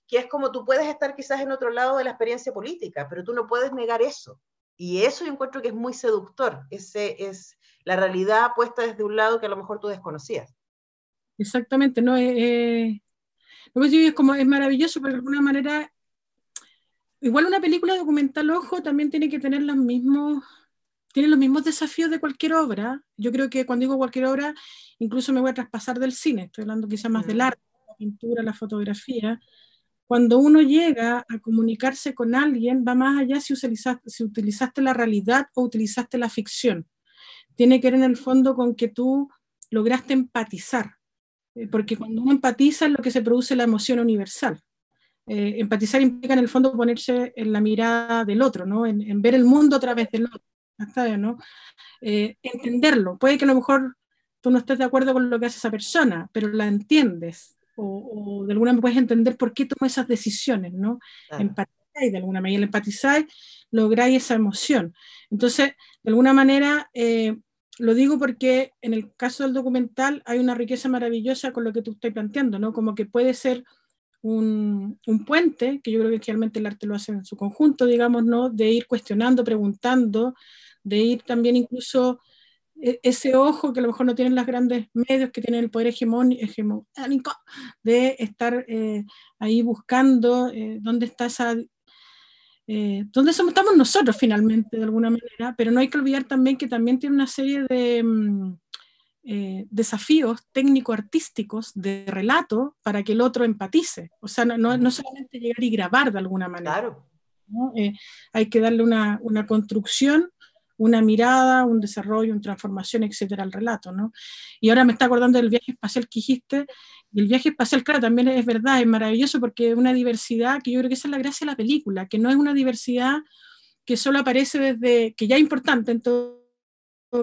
Speaker 4: que es como tú puedes estar quizás en otro lado de la experiencia política, pero tú no puedes negar eso. Y eso yo encuentro que es muy seductor, ese es la realidad puesta desde un lado que a lo mejor tú desconocías.
Speaker 5: Exactamente, ¿no? Es como, es maravilloso, pero de alguna manera, igual una película documental, ojo, también tiene que tener tiene los mismos desafíos de cualquier obra. Yo creo que cuando digo cualquier obra, incluso me voy a traspasar del cine, estoy hablando quizás más del arte, la pintura, la fotografía. Cuando uno llega a comunicarse con alguien, va más allá si utilizaste la realidad o utilizaste la ficción. Tiene que ver en el fondo con que tú lograste empatizar, porque cuando uno empatiza es lo que se produce la emoción universal. Empatizar implica en el fondo ponerse en la mirada del otro, ¿no? En ver el mundo a través del otro, ¿no? Entenderlo. Puede que a lo mejor tú no estés de acuerdo con lo que hace esa persona, pero la entiendes, o de alguna manera puedes entender por qué toma esas decisiones, ¿no?
Speaker 4: Claro.
Speaker 5: Empatizáis de alguna manera, el empatizáis, lográis esa emoción. Entonces, de alguna manera, lo digo porque en el caso del documental hay una riqueza maravillosa con lo que tú estás planteando, ¿no? Como que puede ser un puente, que yo creo que realmente el arte lo hace en su conjunto, digamos, ¿no? De ir cuestionando, preguntando, de ir también incluso ese ojo que a lo mejor no tienen los grandes medios, que tienen el poder hegemónico de estar ahí buscando dónde está esa... dónde estamos nosotros finalmente, de alguna manera, pero no hay que olvidar también que también tiene una serie de desafíos técnico-artísticos de relato para que el otro empatice. O sea, no solamente llegar y grabar de alguna manera.
Speaker 4: Claro.
Speaker 5: ¿No? Hay que darle una construcción, una mirada, un desarrollo, una transformación, etcétera, al relato, ¿no? Y ahora me está acordando del viaje espacial que dijiste, y el viaje espacial, claro, también es verdad, es maravilloso porque es una diversidad que yo creo que esa es la gracia de la película, que no es una diversidad que solo aparece desde, que ya es importante en todo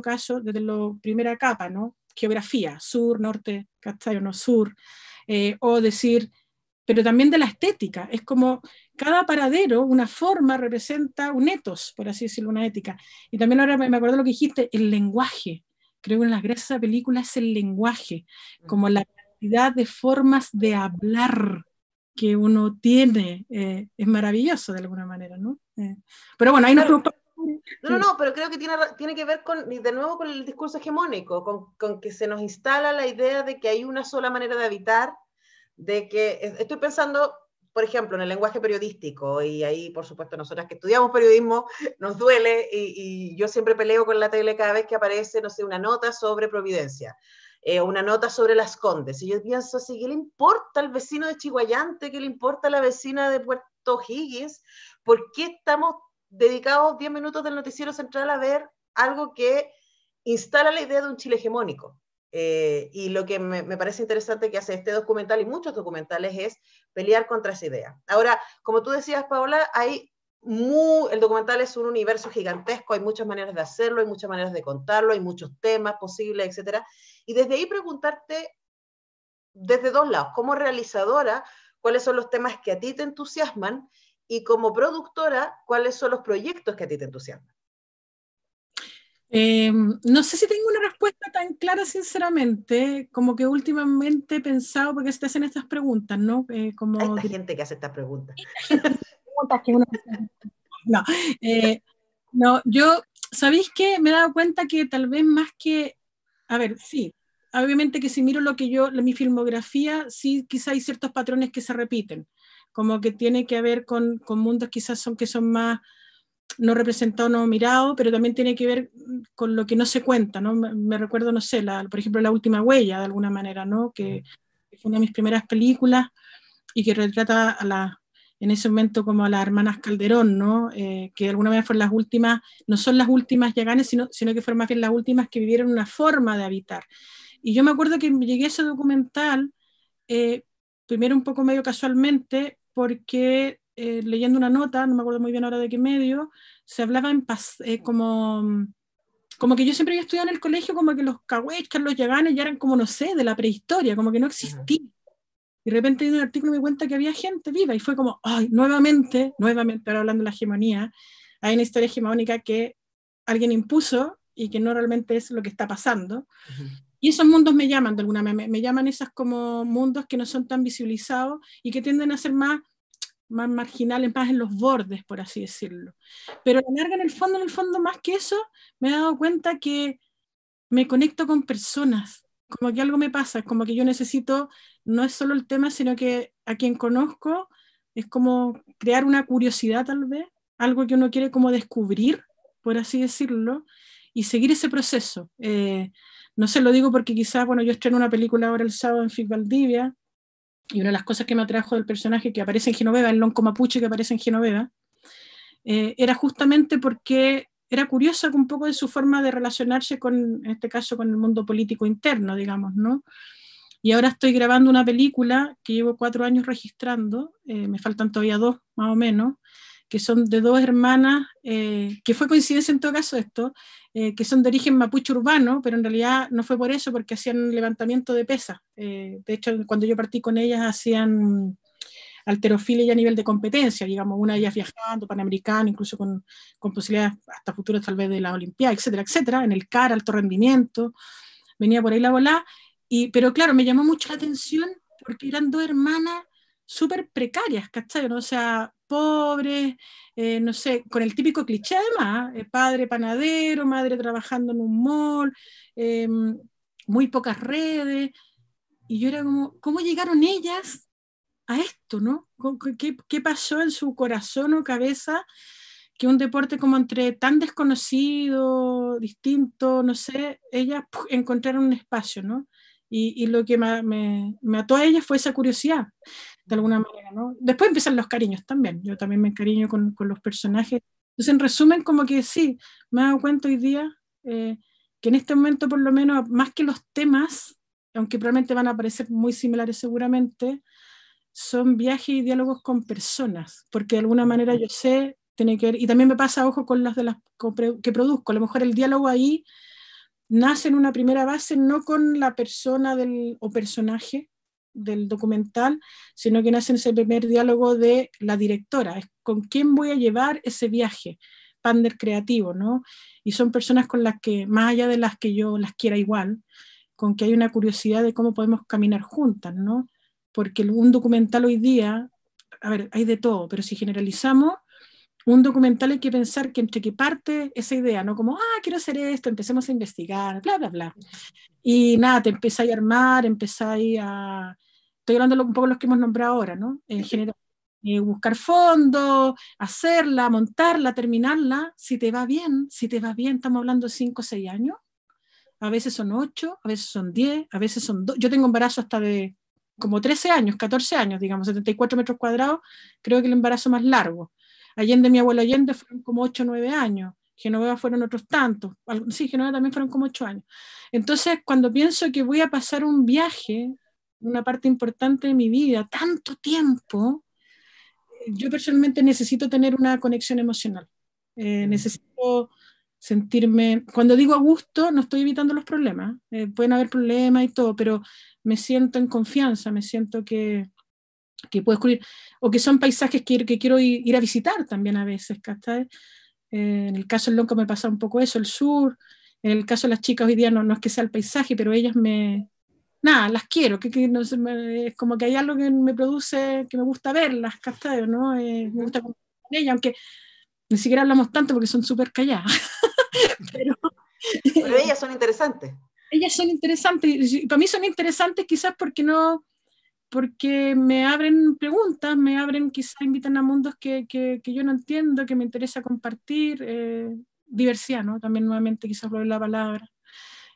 Speaker 5: caso, desde la primera capa, ¿no? Geografía, sur, norte, ¿cachai? No, sur, o decir, pero también de la estética, es como cada paradero, una forma representa un etos, por así decirlo, una ética. Y también ahora me acuerdo lo que dijiste, el lenguaje. Creo que una de las gracias de la película es el lenguaje, como la cantidad de formas de hablar que uno tiene, es maravilloso de alguna manera, ¿no? Pero bueno, ahí
Speaker 4: claro.
Speaker 5: nos...
Speaker 4: No, pero creo que tiene que ver de nuevo con el discurso hegemónico, con que se nos instala la idea de que hay una sola manera de habitar, de que estoy pensando, por ejemplo, en el lenguaje periodístico, y ahí, por supuesto, nosotras que estudiamos periodismo, nos duele, y yo siempre peleo con la tele cada vez que aparece, no sé, una nota sobre Providencia, una nota sobre Las Condes, y yo pienso así, ¿qué le importa al vecino de Chiguayante? ¿Qué le importa a la vecina de Puerto Higgins? ¿Por qué estamos dedicados 10 minutos del noticiero central a ver algo que instala la idea de un Chile hegemónico? Y lo que me parece interesante que hace este documental y muchos documentales es pelear contra esa idea. Ahora, como tú decías, Paola, el documental es un universo gigantesco, hay muchas maneras de hacerlo, hay muchas maneras de contarlo, hay muchos temas posibles, etc. Y desde ahí preguntarte, desde dos lados, como realizadora, cuáles son los temas que a ti te entusiasman, y como productora, cuáles son los proyectos que a ti te entusiasman.
Speaker 5: No sé si tengo una respuesta tan clara, sinceramente, como que últimamente he pensado, porque se te hacen estas preguntas, ¿no? Como
Speaker 4: hay esta gente que hace estas preguntas.
Speaker 5: No, no, yo, ¿sabéis qué? Me he dado cuenta que tal vez más que, a ver, sí, obviamente que si miro mi filmografía, sí, quizá hay ciertos patrones que se repiten, como que tiene que ver con mundos quizás que son más no representado, no mirado, pero también tiene que ver con lo que no se cuenta, ¿no? Me recuerdo, no sé, por ejemplo, La Última Huella, de alguna manera, ¿no? Que fue una de mis primeras películas y que retrata en ese momento como a las hermanas Calderón, ¿no? Que de alguna manera fueron las últimas, no son las últimas Yaganes, sino que fueron más bien las últimas que vivieron una forma de habitar. Y yo me acuerdo que llegué a ese documental, primero un poco medio casualmente, porque leyendo una nota, no me acuerdo muy bien ahora de qué medio, se hablaba como que yo siempre había estudiado en el colegio, como que los cahuechas, los yaganes ya eran como, no sé, de la prehistoria, como que no existían. Y de repente en un artículo me di cuenta que había gente viva y fue como, ay, nuevamente, ahora hablando de la hegemonía, hay una historia hegemónica que alguien impuso y que no realmente es lo que está pasando. Y esos mundos me llaman de alguna manera, me llaman esos como mundos que no son tan visibilizados y que tienden a ser más marginales, más en los bordes, por así decirlo. Pero a la larga, en el fondo, más que eso, me he dado cuenta que me conecto con personas, como que algo me pasa, es como que yo necesito, no es solo el tema, sino que a quien conozco es como crear una curiosidad tal vez, algo que uno quiere como descubrir, por así decirlo, y seguir ese proceso. No sé, lo digo porque quizás, bueno, yo estreno una película ahora el sábado en FIC Valdivia, y una de las cosas que me atrajo del personaje que aparece en Genoveva, el lonco mapuche que aparece en Genoveva, era justamente porque era curiosa un poco de su forma de relacionarse en este caso, con el mundo político interno, digamos, ¿no? Y ahora estoy grabando una película que llevo 4 años registrando, me faltan todavía 2, más o menos, que son de 2 hermanas, que fue coincidencia en todo caso esto, que son de origen mapuche urbano, pero en realidad no fue por eso, porque hacían levantamiento de pesas. De hecho, cuando yo partí con ellas, hacían halterofilia ya a nivel de competencia, digamos, una de ellas viajando, panamericano, incluso con posibilidades hasta futuras tal vez de la Olimpiada, etcétera, etcétera, en el CAR, alto rendimiento, venía por ahí la bola, pero claro, me llamó mucho la atención porque eran 2 hermanas súper precarias, ¿cachai? ¿No? O sea, pobres, no sé, con el típico cliché además, padre panadero, madre trabajando en un mall, muy pocas redes, y yo era como, ¿cómo llegaron ellas a esto, no? ¿Qué pasó en su corazón o cabeza que un deporte como entre tan desconocido, distinto, no sé, ellas encontraron un espacio, ¿no? Y lo que me ató a ellas fue esa curiosidad, de alguna manera, ¿no? Después empiezan los cariños también, yo también me encariño con los personajes. Entonces, en resumen, como que sí, me he dado cuenta hoy día que en este momento, por lo menos, más que los temas, aunque probablemente van a parecer muy similares seguramente, son viajes y diálogos con personas, porque de alguna manera yo sé, tiene que ver, y también me pasa, ojo, con las de las que produzco, a lo mejor el diálogo ahí nace en una primera base no con la persona o personaje del documental, sino que nace en ese primer diálogo de la directora, es con quién voy a llevar ese viaje, pander creativo, ¿no? Y son personas con las que, más allá de las que yo las quiera igual, con que hay una curiosidad de cómo podemos caminar juntas, ¿no? Porque un documental hoy día, a ver, hay de todo, pero si generalizamos, un documental hay que pensar que entre que parte esa idea, ¿no? Como, quiero hacer esto, empecemos a investigar, bla, bla, bla. Y nada, te empezáis a armar, empezáis a... Estoy hablando un poco de los que hemos nombrado ahora, ¿no? En general, buscar fondos, hacerla, montarla, terminarla, si te va bien, estamos hablando de 5 o 6 años, a veces son 8, a veces son 10, a veces son 2. Yo tengo embarazo hasta de como 13 años, 14 años, digamos, 74 metros cuadrados, creo que el embarazo más largo. Allende, mi abuelo Allende, fueron como 8 o 9 años. Genoveva fueron otros tantos. Sí, Genoveva también fueron como 8 años. Entonces, cuando pienso que voy a pasar un viaje, una parte importante de mi vida, tanto tiempo, yo personalmente necesito tener una conexión emocional. Necesito sentirme, cuando digo a gusto, no estoy evitando los problemas. Pueden haber problemas y todo, pero me siento en confianza, me siento que puedo descubrir, o que son paisajes que quiero ir a visitar también a veces, ¿cachai? En el caso del Lonco me pasa un poco eso, el sur. En el caso de las chicas hoy día no es que sea el paisaje, pero ellas nada, las quiero, no sé, es como que hay algo que me produce, que me gusta verlas, ¿cachai? ¿No? Me gusta con ellas, aunque ni siquiera hablamos tanto porque son súper calladas.
Speaker 4: pero ellas son interesantes.
Speaker 5: Ellas son interesantes, y para mí son interesantes quizás porque me abren preguntas, me abren, quizás invitan a mundos que yo no entiendo, que me interesa compartir, diversidad, ¿no? También nuevamente quizás lo de la palabra.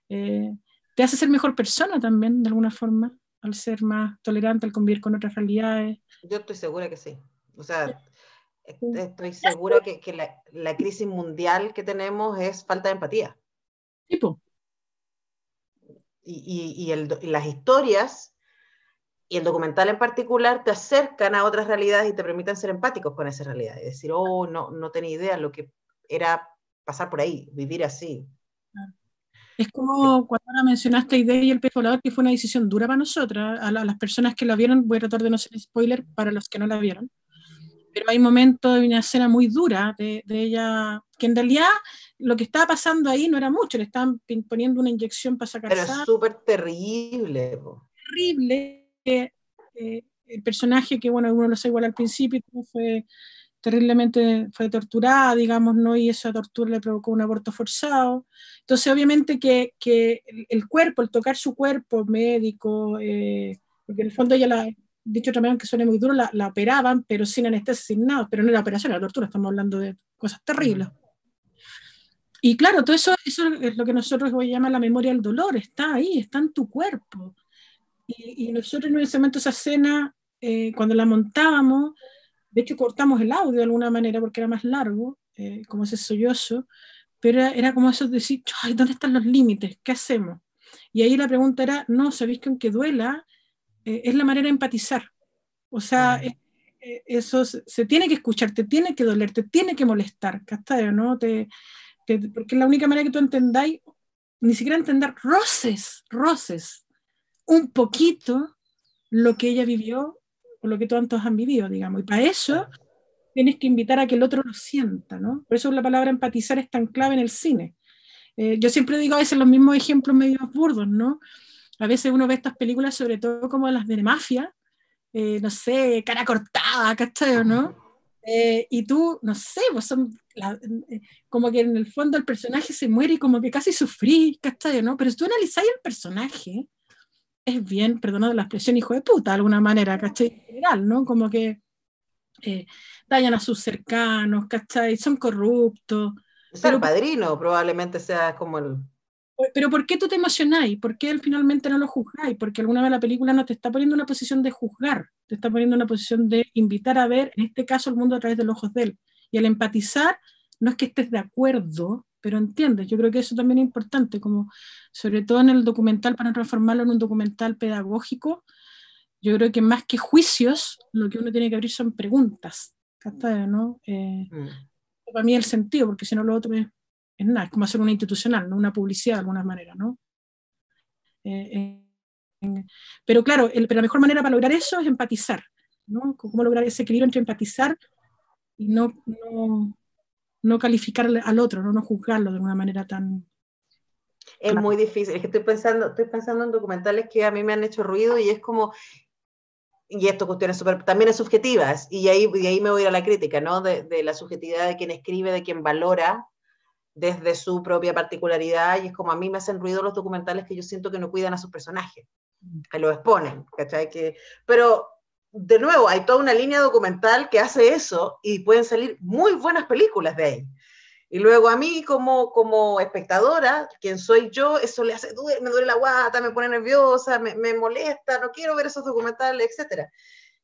Speaker 5: Te hace ser mejor persona también, de alguna forma, al ser más tolerante, al convivir con otras realidades.
Speaker 4: Yo estoy segura que sí. O sea, estoy segura que la crisis mundial que tenemos es falta de empatía.
Speaker 5: Tipo.
Speaker 4: Y las historias y el documental en particular te acercan a otras realidades y te permiten ser empáticos con esa realidad y decir, no tenía idea lo que era pasar por ahí, vivir así.
Speaker 5: Es como cuando ahora mencionaste Idea y el pez volador, que fue una decisión dura para nosotras, a las personas que la vieron. Voy a tratar de no ser spoiler para los que no la vieron, pero hay momentos de una escena muy dura de ella, que en realidad lo que estaba pasando ahí no era mucho, le estaban poniendo una inyección para sacar
Speaker 4: sangre. Pero es súper terrible.
Speaker 5: Terrible. El personaje, que bueno, uno lo sabe igual al principio, fue torturada, digamos, ¿no? Y esa tortura le provocó un aborto forzado. Entonces, obviamente que el cuerpo, el tocar su cuerpo médico, porque en el fondo ella dicho otra manera, que suene muy duro, la operaban, pero sin anestesia, sin nada, pero no era operación, era tortura, estamos hablando de cosas terribles. Y claro, todo eso es lo que nosotros hoy llamamos la memoria del dolor, está ahí, está en tu cuerpo. Y nosotros en ese momento, esa escena, cuando la montábamos, de hecho cortamos el audio de alguna manera porque era más largo, como ese sollozo, pero era como eso de decir, ay, ¿dónde están los límites? ¿Qué hacemos? Y ahí la pregunta era, no, ¿sabéis que aunque duela, es la manera de empatizar? O sea, eso se tiene que escuchar, te tiene que doler, te tiene que molestar, ¿cachai? ¿No? Porque es la única manera que tú entendáis, ni siquiera entender roces, un poquito lo que ella vivió o lo que todos han vivido, digamos. Y para eso tienes que invitar a que el otro lo sienta, ¿no? Por eso la palabra empatizar es tan clave en el cine. Yo siempre digo a veces los mismos ejemplos medio burdos, ¿no? A veces uno ve estas películas, sobre todo como las de mafia, no sé, Cara Cortada, ¿cachai o no? Y tú, no sé, pues como que en el fondo el personaje se muere y como que casi sufrí, ¿cachai? ¿No? Pero si tú analizáis el personaje, es bien, perdonad la expresión, hijo de puta, de alguna manera, ¿cachai? En general, ¿no? Como que dañan a sus cercanos, ¿cachai? Son corruptos.
Speaker 4: El Padrino probablemente sea como el...
Speaker 5: Pero ¿por qué tú te emocionáis? ¿Por qué él finalmente no lo juzgáis? Porque alguna vez la película no te está poniendo en una posición de juzgar, te está poniendo en una posición de invitar a ver, en este caso, el mundo a través de los ojos de él. Y al empatizar, no es que estés de acuerdo, pero entiendes. Yo creo que eso también es importante, como sobre todo en el documental, para no transformarlo en un documental pedagógico. Yo creo que más que juicios, lo que uno tiene que abrir son preguntas, ¿no? Para mí el sentido, porque si no lo otro es nada, es como hacer una institucional, ¿no? Una publicidad de alguna manera, ¿no? Pero claro, pero la mejor manera para lograr eso es empatizar, ¿no? Cómo lograr ese equilibrio entre empatizar y no calificar al otro, no juzgarlo de una manera tan...
Speaker 4: Es muy difícil, es que estoy pensando en documentales que a mí me han hecho ruido y es como... Y esto cuestiones también es subjetivas, y ahí me voy a ir a la crítica, ¿no? De la subjetividad de quien escribe, de quien valora desde su propia particularidad, y es como a mí me hacen ruido los documentales que yo siento que no cuidan a sus personajes, que los exponen, ¿cachai? Pero, de nuevo, hay toda una línea documental que hace eso, y pueden salir muy buenas películas de ahí. Y luego a mí, como espectadora, quien soy yo, eso me duele la guata, me pone nerviosa, me molesta, no quiero ver esos documentales, etc.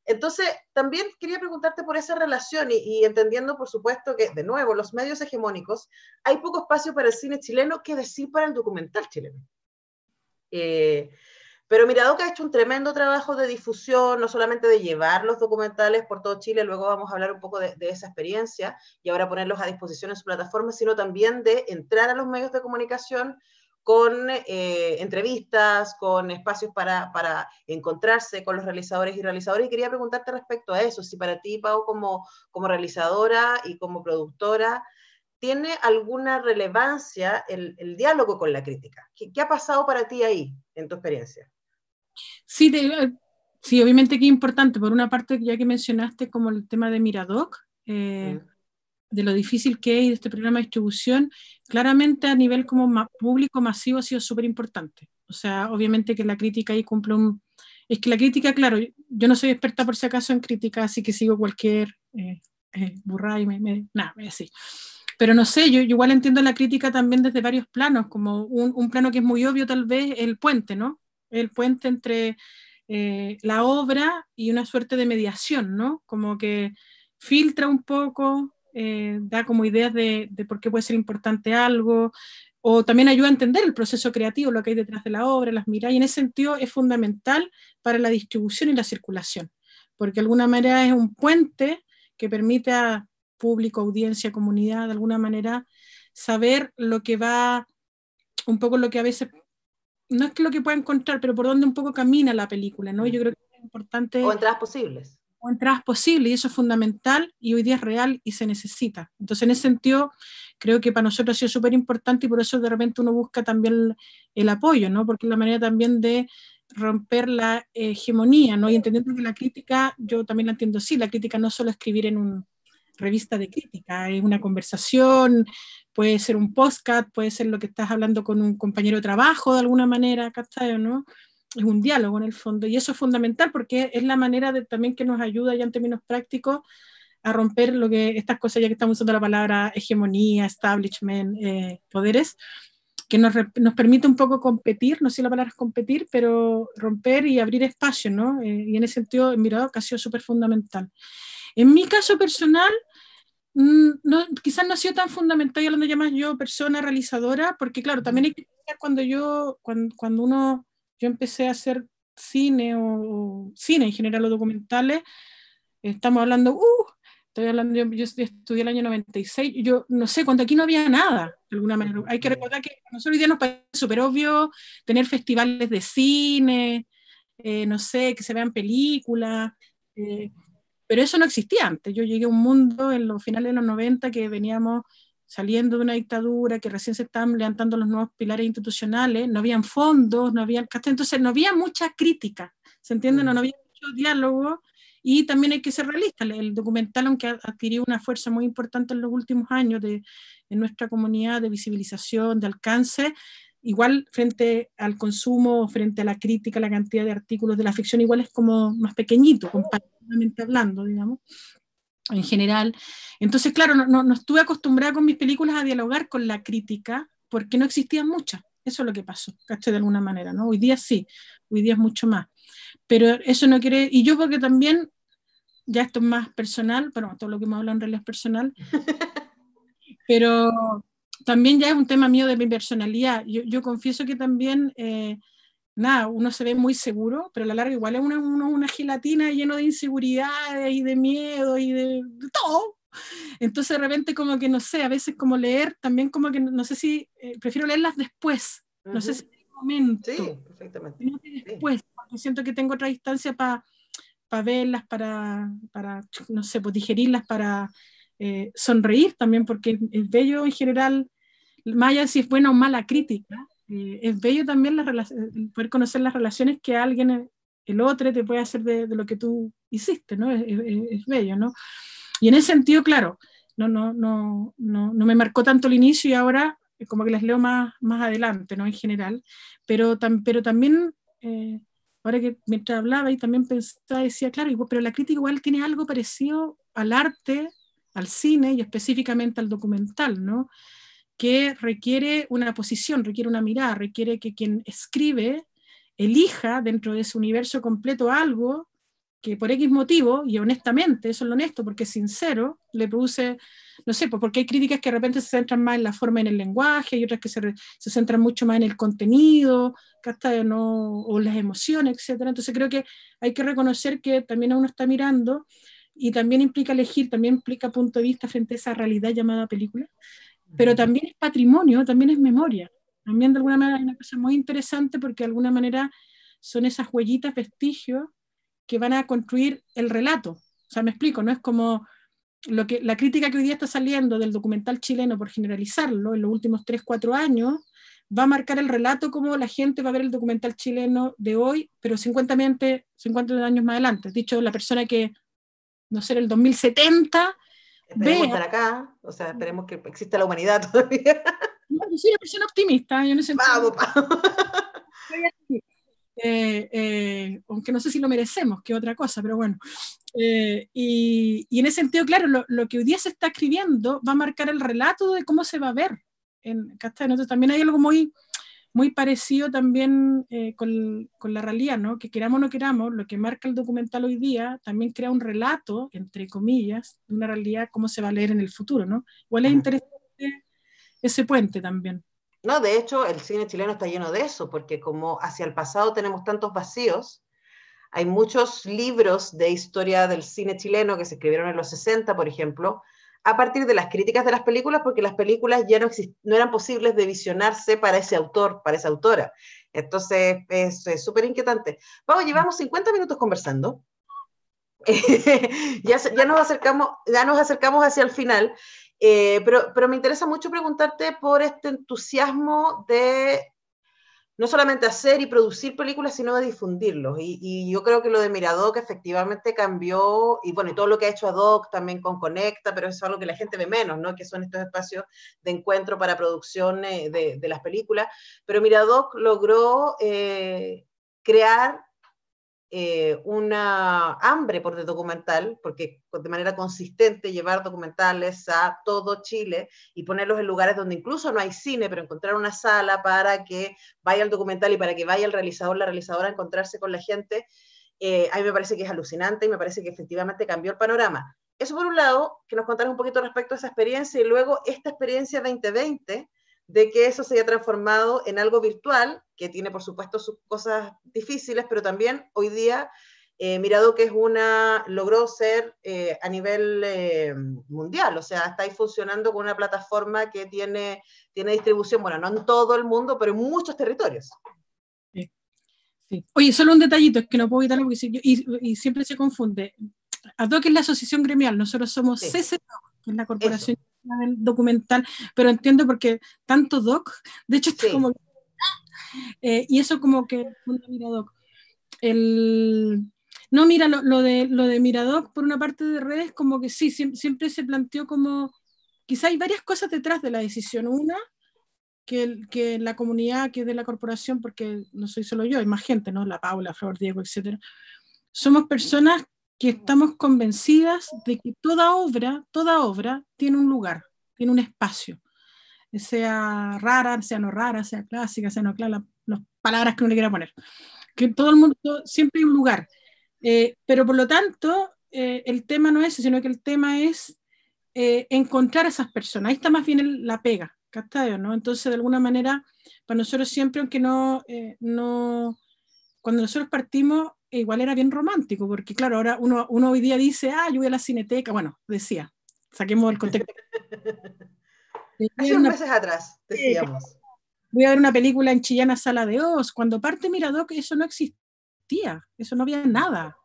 Speaker 4: Entonces, también quería preguntarte por esa relación y entendiendo, por supuesto, que, de nuevo, los medios hegemónicos, hay poco espacio para el cine chileno, que decir para el documental chileno. Pero Miradoc ha hecho un tremendo trabajo de difusión, no solamente de llevar los documentales por todo Chile, luego vamos a hablar un poco de esa experiencia y ahora ponerlos a disposición en su plataforma, sino también de entrar a los medios de comunicación con entrevistas, con espacios para encontrarse con los realizadores y realizadoras. Y quería preguntarte respecto a eso, si para ti, Pau, como realizadora y como productora, ¿tiene alguna relevancia el diálogo con la crítica? ¿Qué ha pasado para ti ahí, en tu experiencia?
Speaker 5: Sí, sí, obviamente que es importante. Por una parte, ya que mencionaste como el tema de Miradoc, de lo difícil que es este programa de distribución, claramente a nivel como público masivo ha sido súper importante. O sea, obviamente que la crítica ahí cumple Es que la crítica, claro, yo no soy experta por si acaso en crítica, así que sigo cualquier burrada y nada, así. Pero no sé, yo igual entiendo la crítica también desde varios planos, como un plano que es muy obvio tal vez, el puente, ¿no? El puente entre la obra y una suerte de mediación, ¿no? Como que filtra un poco, da como ideas de por qué puede ser importante algo, o también ayuda a entender el proceso creativo, lo que hay detrás de la obra, las miradas, y en ese sentido es fundamental para la distribución y la circulación, porque de alguna manera es un puente que permite a público, audiencia, comunidad, de alguna manera, saber lo que va, un poco lo que a veces, no es que lo que pueda encontrar, pero por dónde un poco camina la película, ¿no? Yo creo que es importante...
Speaker 4: O entradas posibles.
Speaker 5: O entradas posibles, y eso es fundamental, y hoy día es real y se necesita. Entonces, en ese sentido, creo que para nosotros ha sido súper importante, y por eso de repente uno busca también el apoyo, ¿no? Porque es la manera también de romper la hegemonía, ¿no? Y entendiendo que la crítica, yo también la entiendo así, la crítica no es solo escribir en una revista de crítica, es una conversación, puede ser un podcast, puede ser lo que estás hablando con un compañero de trabajo de alguna manera, ¿cachai? ¿No? Es un diálogo en el fondo, y eso es fundamental porque es la manera también que nos ayuda ya en términos prácticos a romper estas cosas, ya que estamos usando la palabra hegemonía, establishment, poderes, que nos permite un poco competir, no sé si la palabra es competir, pero romper y abrir espacio, ¿no? Y en ese sentido, el Miradoc ha sido súper fundamental. En mi caso personal, quizás no ha sido tan fundamental, y hablando ya más yo, persona realizadora, porque claro, también hay que pensar cuando yo empecé a hacer cine o cine en general o documentales, estamos hablando, estoy hablando, yo estudié el año 96, yo no sé, cuando aquí no había nada, de alguna manera. Hay que recordar que a nosotros hoy día nos parece súper obvio tener festivales de cine, no sé, que se vean películas, pero eso no existía antes. Yo llegué a un mundo en los finales de los 90 que veníamos saliendo de una dictadura, que recién se estaban levantando los nuevos pilares institucionales, no habían fondos, entonces no había mucha crítica, ¿se entiende? No había mucho diálogo, Y también hay que ser realista. El documental, aunque ha adquirido una fuerza muy importante en los últimos años en nuestra comunidad de visibilización, de alcance, igual frente al consumo, frente a la crítica, la cantidad de artículos de la ficción, igual es como más pequeñito, comparativamente hablando, digamos, en general. Entonces, claro, no estuve acostumbrada con mis películas a dialogar con la crítica, porque no existían muchas. Eso es lo que pasó, ¿caché? De alguna manera, ¿no? Hoy día sí, hoy día es mucho más. Pero eso no quiere, y yo porque también, ya esto es más personal, pero todo lo que me hablan en realidad es personal, pero también ya es un tema mío de mi personalidad. Yo confieso que también, nada, uno se ve muy seguro, pero a la larga igual es una gelatina lleno de inseguridades y de miedo y de todo. Entonces de repente como que no sé, a veces como leer, también como que no sé si, prefiero leerlas después, no sé si en el momento,
Speaker 4: sí, perfectamente.
Speaker 5: sino que después, porque siento que tengo otra distancia para verlas, para, no sé, pues digerirlas, para sonreír también, porque es bello en general, más allá de si es buena o mala crítica, es bello también poder conocer las relaciones que alguien, el otro, te puede hacer de lo que tú hiciste, ¿no? Es bello, ¿no? Y en ese sentido, claro, no me marcó tanto el inicio y ahora como que las leo más adelante, ¿no? En general, pero también... ahora que mientras hablaba y también pensaba, decía, claro, pero la crítica igual tiene algo parecido al arte, al cine y específicamente al documental, ¿no? Que requiere una posición, requiere una mirada, requiere que quien escribe elija dentro de ese universo completo algo que por X motivo, y honestamente, eso es lo honesto, porque es sincero, le produce, no sé, porque hay críticas que de repente se centran más en la forma, en el lenguaje, y otras que se centran mucho más en el contenido, ¿no? O las emociones, etc. Entonces creo que hay que reconocer que también uno está mirando, y también implica elegir, también implica punto de vista frente a esa realidad llamada película, pero también es patrimonio, también es memoria. También de alguna manera hay una cosa muy interesante porque de alguna manera son esas huellitas, vestigios que van a construir el relato. O sea, me explico, no es como la crítica que hoy día está saliendo del documental chileno, por generalizarlo, en los últimos 3, 4 años, va a marcar el relato como la gente va a ver el documental chileno de hoy, pero 50 años más adelante. Dicho, la persona que, no sé, en el 2070...
Speaker 4: Esperemos estar acá, o sea, esperemos que exista la humanidad todavía.
Speaker 5: Yo soy una persona optimista, yo en ese sentido.
Speaker 4: Vamos.
Speaker 5: Aunque no sé si lo merecemos, que otra cosa, pero bueno. Y en ese sentido, claro, lo que hoy día se está escribiendo va a marcar el relato de cómo se va a ver en Castellano. Entonces también hay algo muy, muy parecido también con la realidad, ¿no? Que queramos o no queramos, lo que marca el documental hoy día también crea un relato, entre comillas, de una realidad, cómo se va a leer en el futuro, ¿no? Igual es interesante ese puente también.
Speaker 4: No, de hecho, el cine chileno está lleno de eso, porque como hacia el pasado tenemos tantos vacíos, hay muchos libros de historia del cine chileno que se escribieron en los 60, por ejemplo, a partir de las críticas de las películas, porque las películas ya no eran posibles de visionarse para ese autor, para esa autora. Entonces, es súper inquietante. Vamos, llevamos 50 minutos conversando. Ya nos acercamos hacia el final. Pero me interesa mucho preguntarte por este entusiasmo de no solamente hacer y producir películas, sino de difundirlos. Y yo creo que lo de Miradoc efectivamente cambió, y bueno, y todo lo que ha hecho Adoc también con Conecta, pero eso es algo que la gente ve menos, ¿no? Que son estos espacios de encuentro para producción de las películas. Pero Miradoc logró crear una hambre por el documental, porque de manera consistente llevar documentales a todo Chile y ponerlos en lugares donde incluso no hay cine, pero encontrar una sala para que vaya el documental y para que vaya el realizador, la realizadora a encontrarse con la gente, a mí me parece que es alucinante y me parece que efectivamente cambió el panorama. Eso por un lado, que nos contaras un poquito respecto a esa experiencia, y luego esta experiencia 2020, de que eso se haya transformado en algo virtual, que tiene por supuesto sus cosas difíciles, pero también hoy día Miradoc logró ser a nivel mundial, o sea, está ahí funcionando con una plataforma que tiene distribución, bueno, no en todo el mundo, pero en muchos territorios.
Speaker 5: Sí. Sí. Oye, solo un detallito, es que no puedo evitarlo porque y siempre se confunde. Adoc es la asociación gremial, nosotros somos CCDOC, que es la corporación del documental, pero entiendo porque tanto doc, de hecho está como... y eso como que funda Miradoc. No, mira, lo de Miradoc, por una parte de redes, como que sí, siempre se planteó como, quizá hay varias cosas detrás de la decisión. Una, que la comunidad que es de la corporación, porque no soy solo yo, hay más gente, ¿no? La Paula, Flor, Diego, etcétera. Somos personas que estamos convencidas de que toda obra tiene un lugar, tiene un espacio, sea rara, sea no rara, sea clásica, sea no clásica, las palabras que uno le quiera poner. Que todo el mundo, siempre hay un lugar. Pero por lo tanto, el tema no es ese, sino que el tema es encontrar a esas personas. Ahí está más bien la pega, ¿cachai? ¿No? Entonces, de alguna manera, para nosotros siempre, aunque cuando nosotros partimos, igual era bien romántico, porque claro, ahora uno hoy día dice, yo voy a la Cineteca, bueno, decía, saquemos el contexto.
Speaker 4: Hace unos meses atrás, decíamos.
Speaker 5: Voy a ver una película en Chillana Sala de Oz. Cuando parte Miradoc, eso no existía, eso no había nada.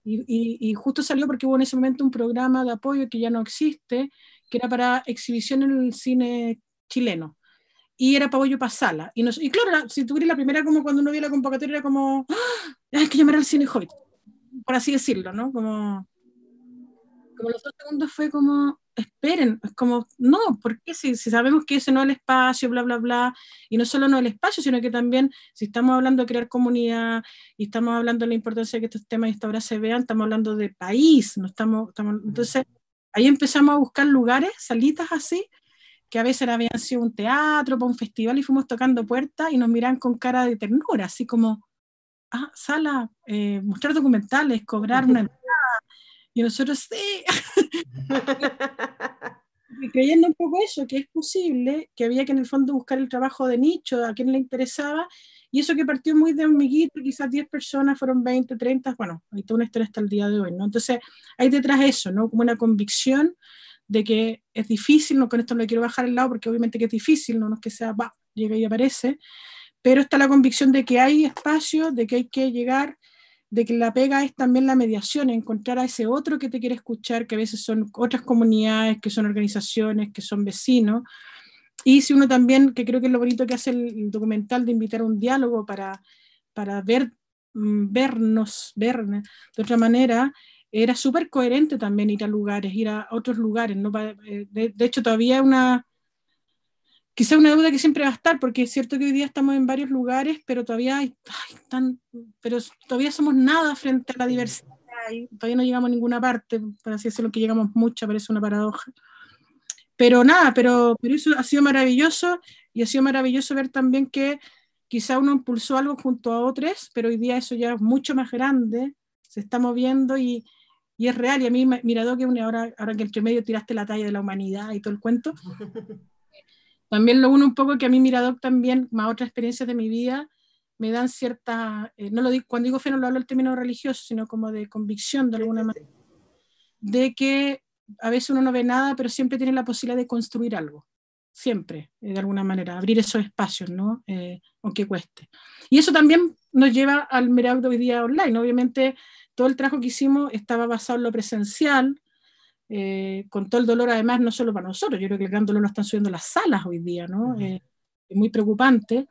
Speaker 5: Y justo salió porque hubo en ese momento un programa de apoyo que ya no existe, que era para exhibición en el cine chileno. Y era para Pollo Pasala. Y claro, si tuviera la primera, como cuando uno vio la convocatoria, era como, hay que llamar al cine Hoyt, por así decirlo, ¿no? Como los 2 segundos fue como, esperen, es como, no, ¿por qué? Si sabemos que ese no es el espacio, bla, bla, bla, y no solo no es el espacio, sino que también, si estamos hablando de crear comunidad, y estamos hablando de la importancia de que estos temas y esta obra se vean, estamos hablando de país, no estamos entonces, ahí empezamos a buscar lugares, salitas así, que a veces habían sido un teatro, para un festival, y fuimos tocando puertas, y nos miran con cara de ternura, así como, sala, mostrar documentales, cobrar una entrada, y nosotros, sí, y creyendo un poco eso, que es posible, que había que en el fondo buscar el trabajo de nicho, a quien le interesaba, y eso que partió muy de hormiguito, quizás 10 personas, fueron 20, 30, bueno, hay toda una historia hasta el día de hoy, ¿no? Entonces, hay detrás eso, ¿no? Como una convicción de que es difícil, no, con esto no le quiero bajar el lado, porque obviamente que es difícil, no es que sea, llega y aparece, pero está la convicción de que hay espacio, de que hay que llegar, de que la pega es también la mediación, encontrar a ese otro que te quiere escuchar, que a veces son otras comunidades, que son organizaciones, que son vecinos, y si uno también, que creo que es lo bonito que hace el documental de invitar a un diálogo para ver de otra manera, era súper coherente también ir a lugares, ir a otros lugares, ¿no? De hecho todavía quizá una deuda que siempre va a estar, porque es cierto que hoy día estamos en varios lugares, pero todavía todavía somos nada frente a la diversidad, y todavía no llegamos a ninguna parte, por así decirlo, que llegamos mucho, parece una paradoja. Pero nada, pero eso ha sido maravilloso, y ha sido maravilloso ver también que quizá uno impulsó algo junto a otros, pero hoy día eso ya es mucho más grande, se está moviendo y es real, y a mí, Miradoc, que ahora que entre medio tiraste la talla de la humanidad y todo el cuento, también lo uno un poco que a mí Miradoc también, más otras experiencias de mi vida, me dan cierta, no lo digo, cuando digo fe no lo hablo en términos religiosos, sino como de convicción de alguna manera, de que a veces uno no ve nada, pero siempre tiene la posibilidad de construir algo, siempre, de alguna manera, abrir esos espacios, ¿no? Aunque cueste. Y eso también nos lleva al Miradoc de hoy día online. Obviamente todo el trabajo que hicimos estaba basado en lo presencial, con todo el dolor además, no solo para nosotros, yo creo que el gran dolor lo están subiendo las salas hoy día, ¿no? Es muy preocupante,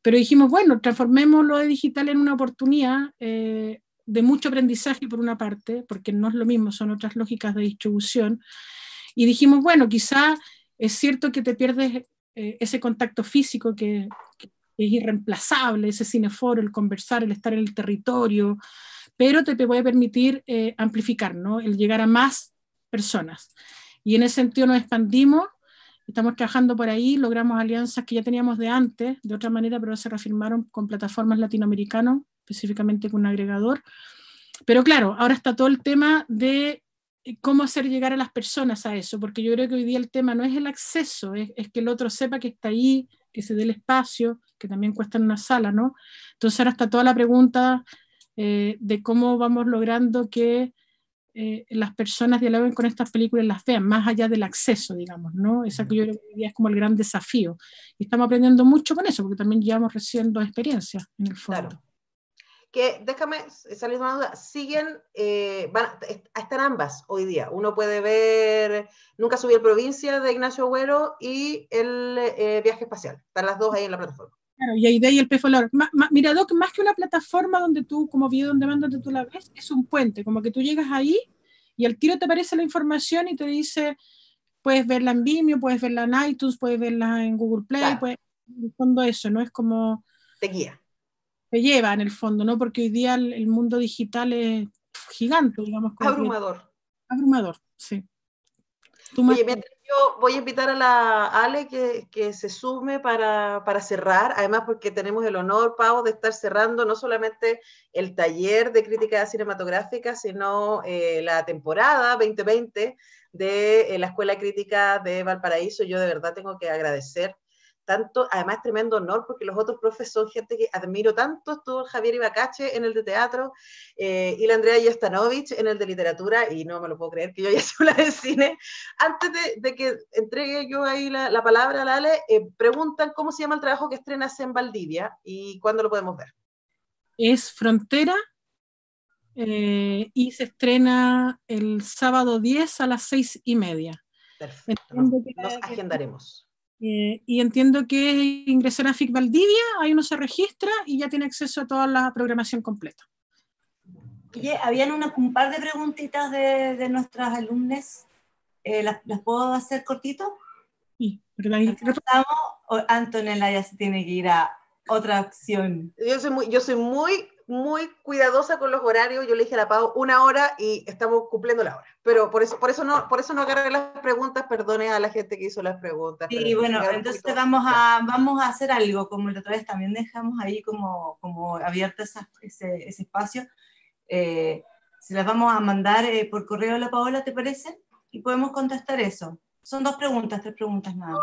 Speaker 5: pero dijimos, bueno, transformemos lo de digital en una oportunidad de mucho aprendizaje por una parte, porque no es lo mismo, son otras lógicas de distribución, y dijimos, bueno, quizá es cierto que te pierdes ese contacto físico que es irreemplazable, ese cineforo, el conversar, el estar en el territorio, pero te puede permitir amplificar, ¿no? El llegar a más personas. Y en ese sentido nos expandimos, estamos trabajando por ahí, logramos alianzas que ya teníamos de antes, de otra manera, pero se reafirmaron con plataformas latinoamericanas, específicamente con un agregador. Pero claro, ahora está todo el tema de cómo hacer llegar a las personas a eso, porque yo creo que hoy día el tema no es el acceso, es que el otro sepa que está ahí, que se dé el espacio, que también cuesta en una sala, ¿no? Entonces ahora está toda la pregunta de cómo vamos logrando que las personas dialoguen con estas películas y las vean, más allá del acceso, digamos, ¿no? Esa que yo creo que hoy día es como el gran desafío. Y estamos aprendiendo mucho con eso, porque también llevamos recién 2 experiencias, en el fondo.
Speaker 4: Claro. Que déjame salir de una duda, están ambas hoy día. Uno puede ver Nunca subí a Provincia de Ignacio Agüero y el Viaje Espacial. Están las dos ahí en la plataforma.
Speaker 5: Claro, y ahí de ahí el PFolor. Miradoc, más que una plataforma donde tú, como video donde manda, donde tú la ves, es un puente, como que tú llegas ahí y al tiro te aparece la información y te dice, puedes verla en Vimeo, puedes verla en iTunes, puedes verla en Google Play,
Speaker 4: Claro.
Speaker 5: en el fondo eso, ¿no? Es como,
Speaker 4: Te guía.
Speaker 5: te lleva en el fondo, ¿no? Porque hoy día el mundo digital es gigante, digamos.
Speaker 4: Abrumador.
Speaker 5: Abrumador, sí.
Speaker 4: Oye, mientras yo voy a invitar a la Ale que se sume para cerrar, además porque tenemos el honor, Pau, de estar cerrando no solamente el taller de crítica cinematográfica, sino la temporada 2020 de la Escuela Crítica de Valparaíso. Yo de verdad tengo que agradecer tanto, además tremendo honor, porque los otros profes son gente que admiro tanto. Estuvo Javier Ibacache en el de teatro, y la Andrea Yastanovich en el de literatura, y no me lo puedo creer que yo haya sido la de cine. Antes de que entregue yo ahí la palabra a la Ale, preguntan cómo se llama el trabajo que estrenas en Valdivia y cuándo lo podemos ver.
Speaker 5: Es Frontera, y se estrena el sábado 10 a las 6:30.
Speaker 4: Perfecto, nos agendaremos.
Speaker 5: Y entiendo que ingresar a FIC Valdivia, ahí uno se registra y ya tiene acceso a toda la programación completa.
Speaker 2: Oye, habían un par de preguntitas de nuestras alumnas. ¿Las puedo hacer cortito?
Speaker 5: Sí, ¿verdad?
Speaker 2: ¿O Antonella ya se tiene que ir a otra acción?
Speaker 4: Yo soy muy cuidadosa con los horarios. Yo le dije a la Pau 1 hora y estamos cumpliendo la hora. Pero por eso no agarré las preguntas. Perdone a la gente que hizo las preguntas.
Speaker 2: Sí, bueno, entonces vamos a hacer algo, como la otra vez también dejamos ahí como abierto ese espacio. Se las vamos a mandar por correo a la Paola, ¿te parece? Y podemos contestar eso. Son 3 preguntas nada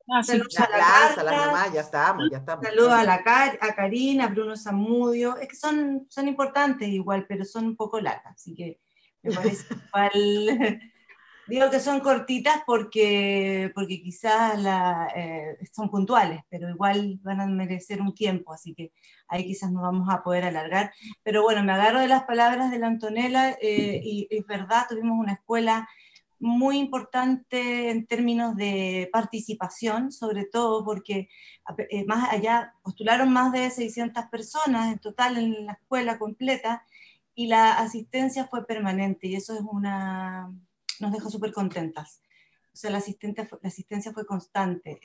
Speaker 2: más. Saludos a la Carla,
Speaker 4: ya estamos.
Speaker 2: Saludos a Karina, a Bruno Zamudio. Es que son importantes igual, pero son un poco largas, así que me parece igual. Digo que son cortitas porque quizás son puntuales, pero igual van a merecer un tiempo, así que ahí quizás no vamos a poder alargar. Pero bueno, me agarro de las palabras de la Antonella, y es verdad, tuvimos una escuela muy importante en términos de participación, sobre todo porque más allá postularon más de 600 personas en total en la escuela completa, y la asistencia fue permanente, y eso nos dejó súper contentas. O sea, la asistencia fue constante,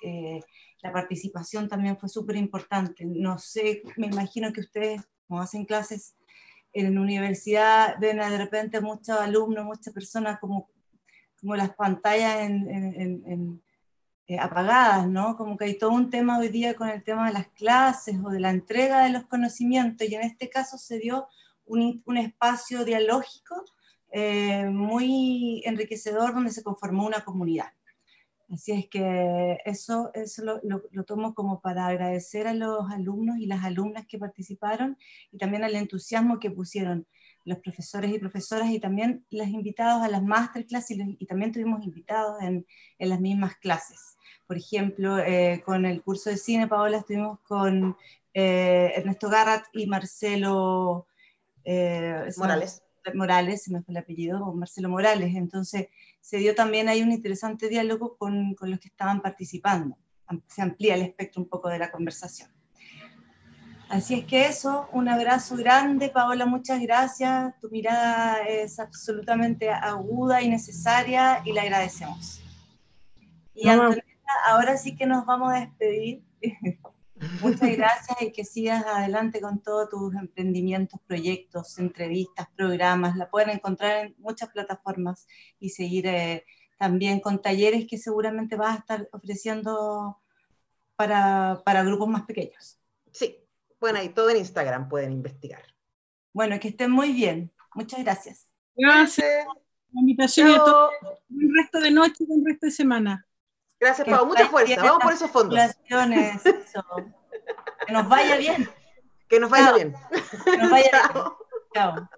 Speaker 2: la participación también fue súper importante. No sé, me imagino que ustedes, como hacen clases en la universidad, ven de repente muchos alumnos, muchas personas como las pantallas apagadas, ¿no? Como que hay todo un tema hoy día con el tema de las clases o de la entrega de los conocimientos, y en este caso se dio un espacio dialógico muy enriquecedor, donde se conformó una comunidad. Así es que eso lo tomo como para agradecer a los alumnos y las alumnas que participaron, y también al entusiasmo que pusieron los profesores y profesoras, y también los invitados a las masterclass, y también tuvimos invitados en las mismas clases. Por ejemplo, con el curso de cine, Paola, estuvimos con Ernesto Garrat y Marcelo Morales, se me fue el apellido, Marcelo Morales. Entonces se dio también ahí un interesante diálogo con los que estaban participando. Se amplía el espectro un poco de la conversación. Así es que eso, un abrazo grande, Paola, muchas gracias. Tu mirada es absolutamente aguda y necesaria, y la agradecemos. Y Antonella, ahora sí que nos vamos a despedir. Muchas gracias, y que sigas adelante con todos tus emprendimientos, proyectos, entrevistas, programas. La pueden encontrar en muchas plataformas, y seguir también con talleres que seguramente vas a estar ofreciendo para grupos más pequeños.
Speaker 4: Sí, bueno, ahí todo en Instagram pueden investigar.
Speaker 2: Bueno, que estén muy bien. Muchas gracias.
Speaker 5: Gracias por la invitación, y a todos. Buen resto de noche y buen resto de semana.
Speaker 4: Gracias, Pau. Mucha fuerza. Vamos por esos fondos.
Speaker 2: Eso. Que nos vaya bien.
Speaker 4: Que nos vaya bien.
Speaker 2: Que nos vaya bien. Chao.